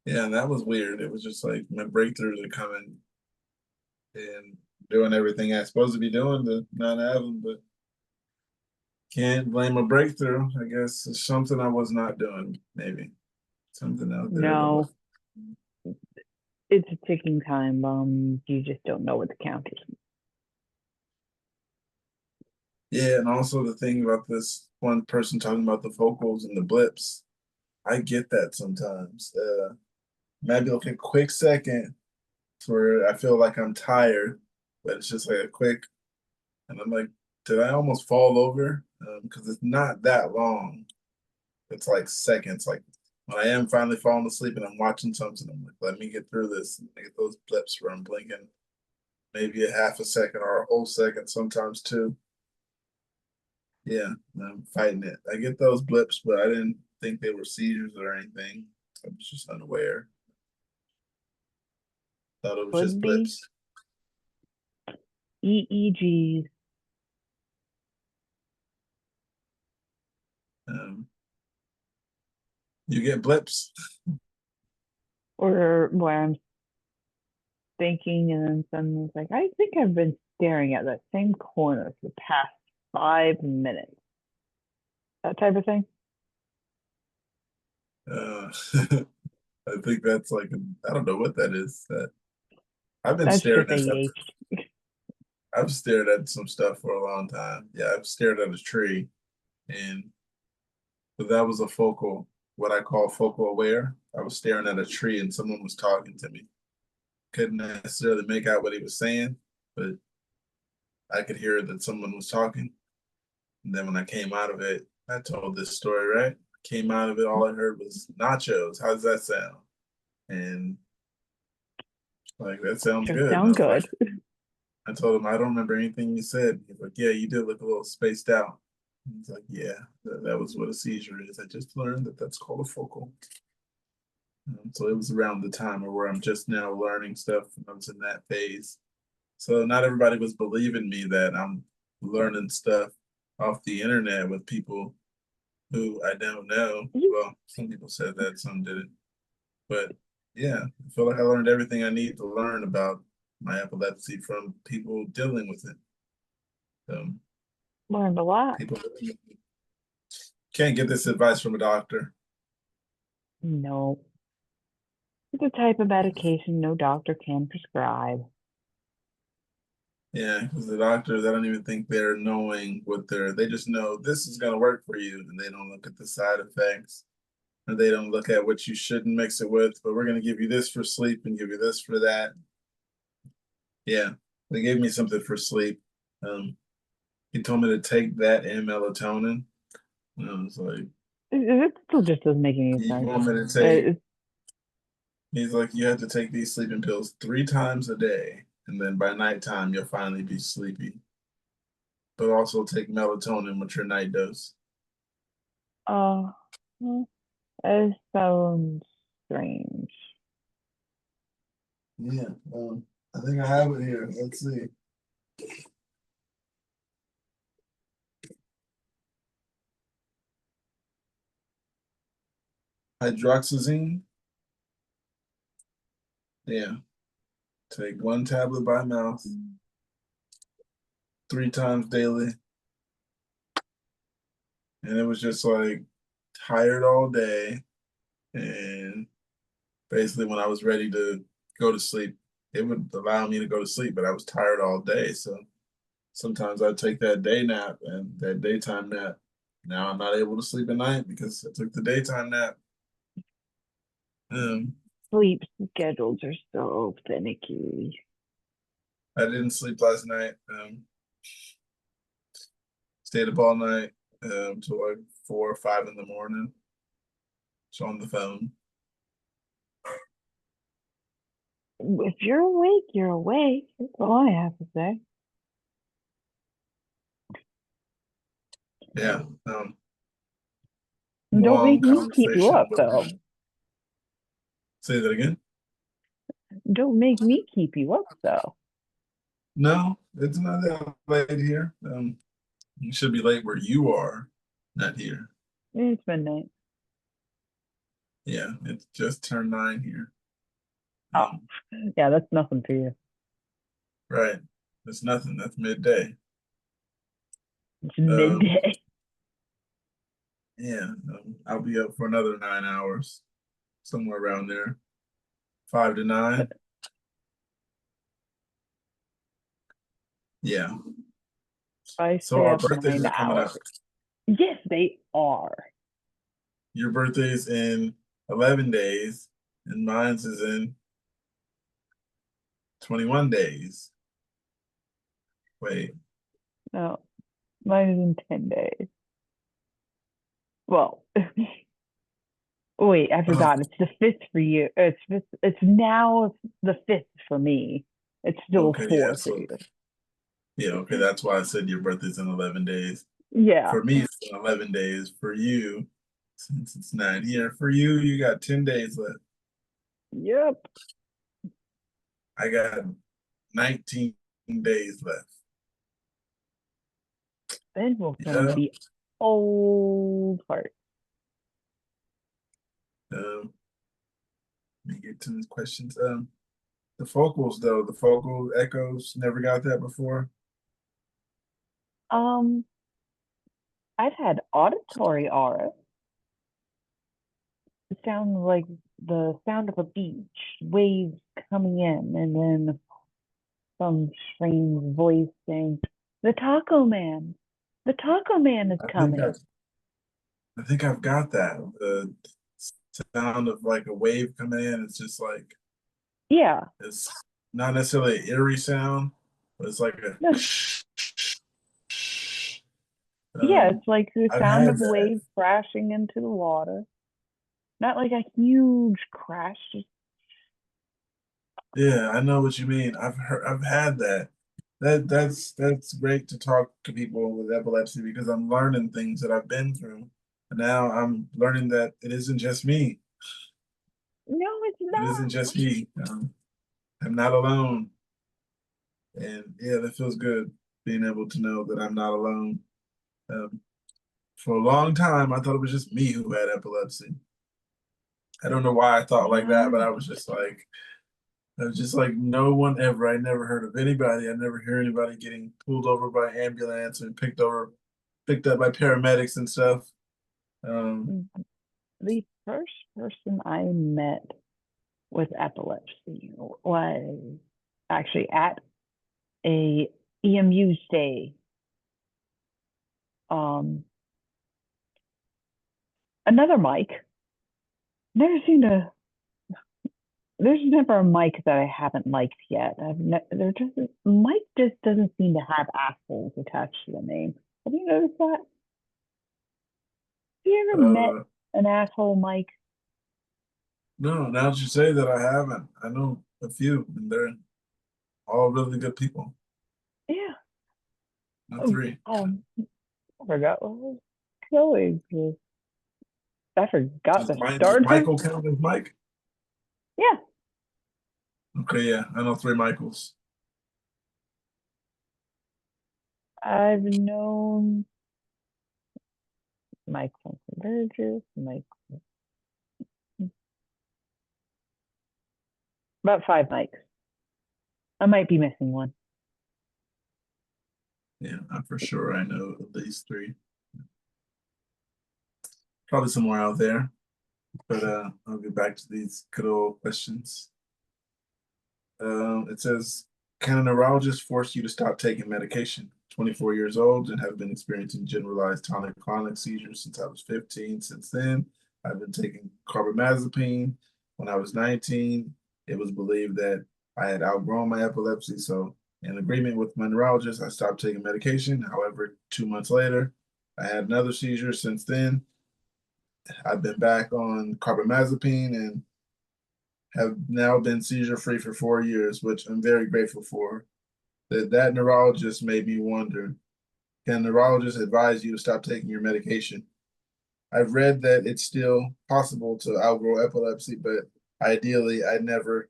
S2: Yeah, and that was weird. It was just like my breakthroughs are coming and doing everything I'm supposed to be doing to not have them, but can't blame a breakthrough. I guess it's something I was not doing, maybe something out there that was.
S1: no, it's a ticking time bomb. You just don't know what the count is.
S2: Yeah, and also the thing about this one person talking about the focals and the blips. I get that sometimes. Maybe like a quick second to where I feel like I'm tired, but it's just like a quick, and I'm like, did I almost fall over? Because it's not that long. It's like seconds. Like when I am finally falling asleep and I'm watching something, I'm like, let me get through this. And I get those blips where I'm blinking maybe a half a second or a whole second, sometimes two. Yeah, I'm fighting it. I get those blips, but I didn't think they were seizures or anything. I was just unaware. Thought it was
S1: Could
S2: just
S1: be
S2: blips.
S1: EEGs.
S2: Um, you get blips.
S1: Or where I'm thinking and then someone's like, I think I've been staring at that same corner for the past 5 minutes. That type of thing.
S2: Uh, I think that's like I don't know what that is. That I've been
S1: That's
S2: staring
S1: just
S2: at stuff.
S1: ADHD.
S2: I've stared at some stuff for a long time. Yeah, I've stared at a tree, and but that was a focal, what I call focal aware. I was staring at a tree, and someone was talking to me. Couldn't necessarily make out what he was saying, but I could hear that someone was talking. And then when I came out of it, I told this story, right? Came out of it, all I heard was nachos. How does that sound? And like, that sounds
S1: Should
S2: good. And I
S1: sound
S2: was like,
S1: good.
S2: I told him, I don't remember anything you said. He's like, yeah, you did look a little spaced out. He's like, yeah, that was what a seizure is. I just learned that that's called a focal. So it was around the time where I'm just now learning stuff. And I was in that phase. So not everybody was believing me that I'm learning stuff off the internet with people who I don't know. Well, some people said that, some didn't. But yeah, I feel like I learned everything I need to learn about my epilepsy from people dealing with it. Um,
S1: Learned a lot.
S2: People can't get this advice from a doctor.
S1: No. It's a type of medication no doctor can prescribe.
S2: Yeah, because the doctors, I don't even think they're knowing what they just know this is going to work for you. And they don't look at the side effects, or they don't look at what you shouldn't mix it with. But we're going to give you this for sleep and give you this for that. Yeah, they gave me something for sleep. Um, he told me to take that and melatonin. And I was like,
S1: It still just doesn't make any
S2: you
S1: sense.
S2: want me to take,
S1: It's
S2: he's like, you have to take these sleeping pills 3 times a day. And then by nighttime, you'll finally be sleepy. But also take melatonin with your night dose.
S1: uh, it sounds strange.
S2: Yeah, I think I have it here. Let's see. Hydroxyzine. Yeah, take 1 tablet by mouth 3 times daily. And it was just like tired all day. And basically, when I was ready to go to sleep, it would allow me to go to sleep, but I was tired all day. So sometimes I'd take that day nap and that daytime nap. Now I'm not able to sleep at night because I took the daytime nap. Um,
S1: Sleep schedules are so finicky.
S2: I didn't sleep last night. Stayed up all night till like 4 or 5 in the morning. So on the phone.
S1: If you're awake, you're awake. That's all I have to say.
S2: Yeah.
S1: Don't make
S2: Long
S1: me keep you
S2: conversation,
S1: up,
S2: but
S1: though.
S2: say that again.
S1: Don't make me keep you up, though.
S2: No, it's not that late here. It should be late where you are, not here.
S1: It's midnight.
S2: Yeah, it's just turned 9 here.
S1: Oh,
S2: Um,
S1: yeah, that's nothing for you.
S2: right. That's nothing. That's midday.
S1: It's
S2: Um,
S1: midday.
S2: yeah, I'll be up for another 9 hours, somewhere around there, 5 to 9. Yeah.
S1: I
S2: So
S1: stay
S2: our
S1: up
S2: birthdays
S1: nine
S2: are coming up.
S1: hours. Yes, they are.
S2: Your birthday's in 11 days, and mine's is in 21 days. Wait,
S1: No, mine is in 10 days. Well, wait, I
S2: uh,
S1: forgot. It's the fifth for you. It's now the fifth for me. It's still
S2: okay, yeah,
S1: four for
S2: so
S1: you.
S2: yeah, okay, that's why I said your birthday's in 11 days.
S1: Yeah.
S2: For me, it's in 11 days. For you, since it's not here, for you, you got 10 days left.
S1: Yep.
S2: I got 19 days left.
S1: Then we'll find
S2: Yeah.
S1: the old part.
S2: Um, Let me get to these questions. The vocals though, the vocal echoes, never got that before.
S1: Um, I've had auditory aura. It sounds like the sound of a beach, waves coming in, and then some strange voice saying, "The Taco Man, the Taco Man is
S2: I think I,
S1: coming."
S2: I think I've got that. The sound of like a wave coming in. It's just like
S1: Yeah,
S2: it's not necessarily an eerie sound, but it's like a.
S1: no, yeah,
S2: Um,
S1: it's like the
S2: I've
S1: sound
S2: had
S1: of
S2: that.
S1: waves crashing into the water. Not like a huge crash. Just,
S2: Yeah, I know what you mean. I've had that. That's great to talk to people with epilepsy because I'm learning things that I've been through. And now I'm learning that it isn't just me.
S1: no, it's
S2: It isn't
S1: not.
S2: just me. I'm not alone. And yeah, that feels good being able to know that I'm not alone. Um, for a long time, I thought it was just me who had epilepsy. I don't know why I thought like that, but
S1: Yeah.
S2: I was just like no one ever. I never heard of anybody. I never hear anybody getting pulled over by ambulance and picked up by paramedics and stuff. Um,
S1: The first person I met with epilepsy was actually at a EMU stay. Um, Another Mike. Never seen a. There's never a Mike that I haven't liked yet. There just Mike just doesn't seem to have assholes attached to the name. Have you noticed that? Have you ever met
S2: uh,
S1: an asshole Mike?
S2: no, now that you say that, I haven't. I know a few, and they're all really good people.
S1: Yeah.
S2: Not three.
S1: I forgot what was going. I forgot
S2: Does
S1: the
S2: Mike does
S1: starter.
S2: Michael count as Mike?
S1: Yeah,
S2: Okay, yeah, I know three Michaels.
S1: I've known Mike from Burgess, Mike, about five Mikes. I might be missing one.
S2: Yeah, for sure I know at least three. Probably somewhere out there. But I'll get back to these good old questions. It says, can a neurologist force you to stop taking medication? 24 years old and have been experiencing generalized tonic-clonic seizures since I was 15. Since then, I've been taking carbamazepine. When I was 19, it was believed that I had outgrown my epilepsy. So, in agreement with my neurologist, I stopped taking medication. However, 2 months later, I had another seizure. Since then, I've been back on carbamazepine and have now been seizure free for 4 years, which I'm very grateful for. That neurologist made me wonder, can a neurologist advise you to stop taking your medication? I've read that it's still possible to outgrow epilepsy, but ideally, I never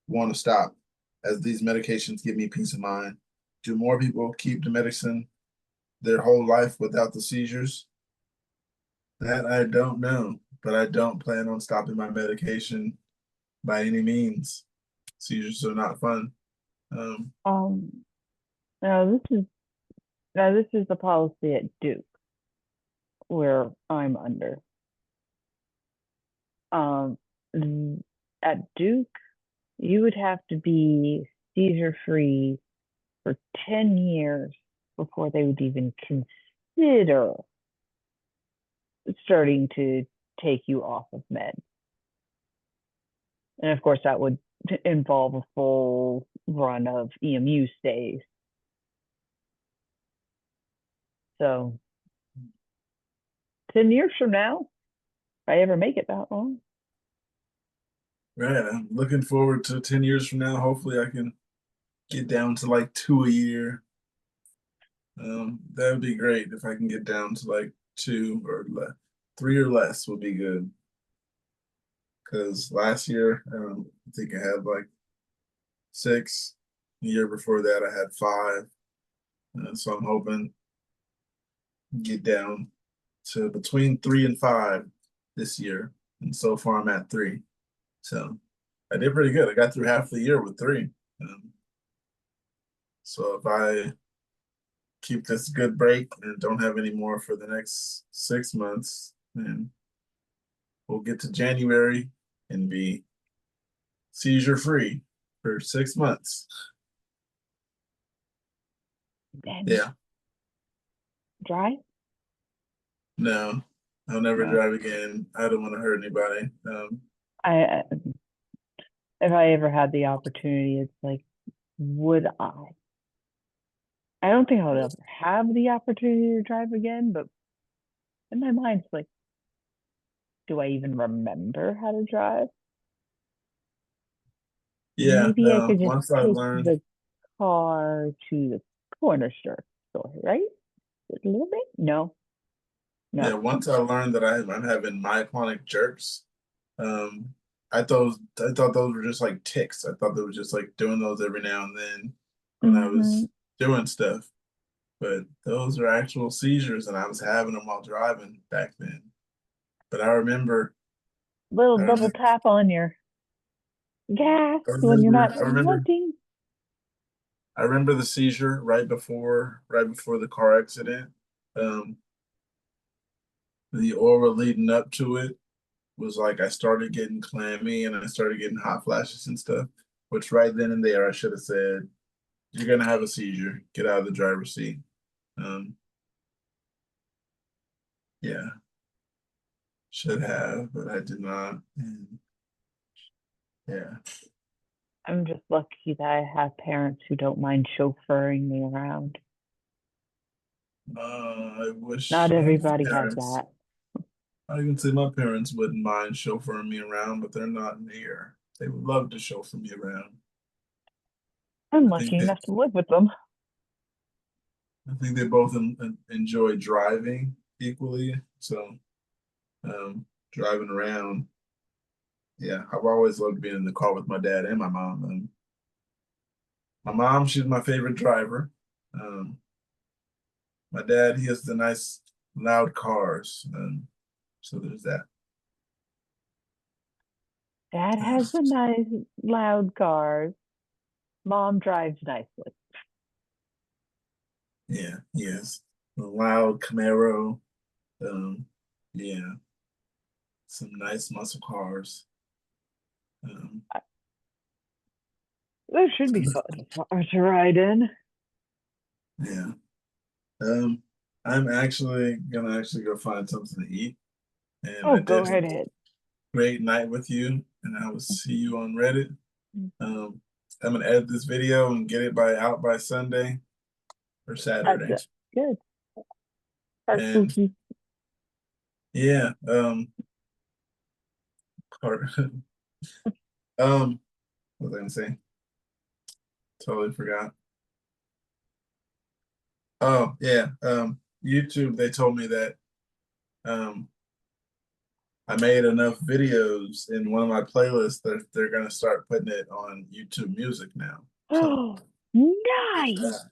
S2: want to stop, as these medications give me peace of mind. Do more people keep the medicine their whole life without the seizures? That I don't know, but I don't plan on stopping my medication by any means. Seizures are not fun. Um,
S1: Um, now this is the policy at Duke where I'm under. Um, at Duke, you would have to be seizure free for 10 years before they would even consider starting to take you off of meds. And of course, that would involve a full run of EMU stays. So 10 years from now, if I ever make it that long.
S2: Right. I'm looking forward to 10 years from now. Hopefully I can get down to like 2 a year. That would be great if I can get down to like two or 3 or less would be good. Because last year, I think I had like 6. The year before that, I had 5. So I'm hoping get down to between 3 and 5 this year. And so far, I'm at 3. So I did pretty good. I got through half the year with 3. So if I keep this good break and don't have any more for the next 6 months, then we'll get to January and be seizure free for 6 months.
S1: And
S2: Yeah.
S1: drive?
S2: No, I'll never
S1: No.
S2: drive again. I don't want to hurt anybody.
S1: I if I ever had the opportunity, it's like, would I? I don't think I would ever have the opportunity to drive again, but in my mind, it's like, do I even remember how to drive?
S2: Yeah,
S1: Maybe I could just
S2: once I
S1: take
S2: learned,
S1: the car to the corner store, right? A little bit? No,
S2: yeah,
S1: no.
S2: once I learned that I'm having myoclonic jerks, um, I thought those were just like ticks. I thought they were just like doing those every now and then when I
S1: Hmm.
S2: was doing stuff. But those are actual seizures, and I was having them while driving back then. But
S1: Little
S2: I
S1: double
S2: remember,
S1: tap on your gas
S2: I
S1: when you're
S2: remember,
S1: not
S2: I remember,
S1: wanting.
S2: I remember the seizure right before the car accident. Um, the aura leading up to it was like I started getting clammy and I started getting hot flashes and stuff. Which right then and there I should have said, "You're gonna have a seizure. Get out of the driver's seat." Um, yeah, should have, but I did not. And yeah,
S1: I'm just lucky that I have parents who don't mind chauffeuring me around.
S2: I wish
S1: Not
S2: my
S1: everybody has
S2: parents.
S1: that.
S2: I can say my parents wouldn't mind chauffeuring me around, but they're not near. They would love to chauffeur me around.
S1: I'm
S2: I
S1: lucky
S2: think they,
S1: enough to live with them.
S2: I think they both enjoy driving equally. So driving around, yeah, I've always loved being in the car with my dad and my mom. My mom, she's my favorite driver. Um, my dad, he has the nice loud cars. So there's that.
S1: Dad has the nice loud cars. Mom drives nicely.
S2: Yeah, yes. The loud Camaro. Um, yeah, some nice muscle cars. Um,
S1: There should be fun cars to ride in.
S2: yeah. Um, I'm actually gonna go find something to eat. And
S1: Oh,
S2: I
S1: go
S2: did have
S1: right
S2: a
S1: ahead.
S2: great night with you, and I will see you on Reddit. Um, I'm gonna edit this video and get it out by Sunday or
S1: That's
S2: Saturday.
S1: it. Good. Heart
S2: And
S1: spooky.
S2: yeah, or, what was I gonna say? Totally forgot. Oh yeah, YouTube. They told me that um I made enough videos in one of my playlists that they're gonna start putting it on YouTube Music now. So
S1: Oh, nice.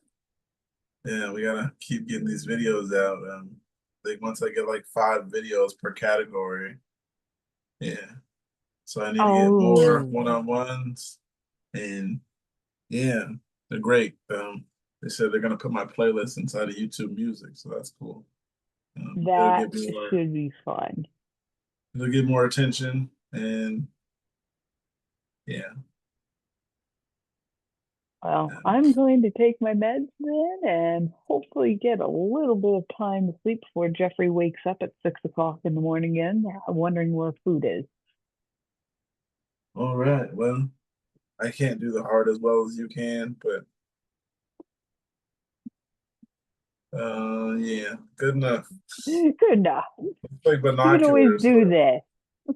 S2: yeah, we gotta keep getting these videos out. Like once I get like 5 videos per category, yeah. So I need to get more
S1: Oh,
S2: one-on-ones, and yeah, they're great. They said they're gonna put my playlist inside of YouTube Music, so that's cool. It'll
S1: that
S2: get more,
S1: should be fun.
S2: it'll get more attention, and yeah,
S1: Well, I'm going to take my meds then and hopefully get a little bit of time to sleep before Jeffrey wakes up at 6 o'clock in the morning again, wondering where food is.
S2: All right. Well, I can't do the heart as well as you can, but yeah, good enough.
S1: Good enough.
S2: It's like
S1: You can always
S2: binoculars.
S1: do
S2: So
S1: this.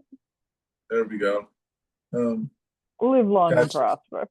S2: there we go. Um,
S1: Live long and
S2: gotcha.
S1: prosper.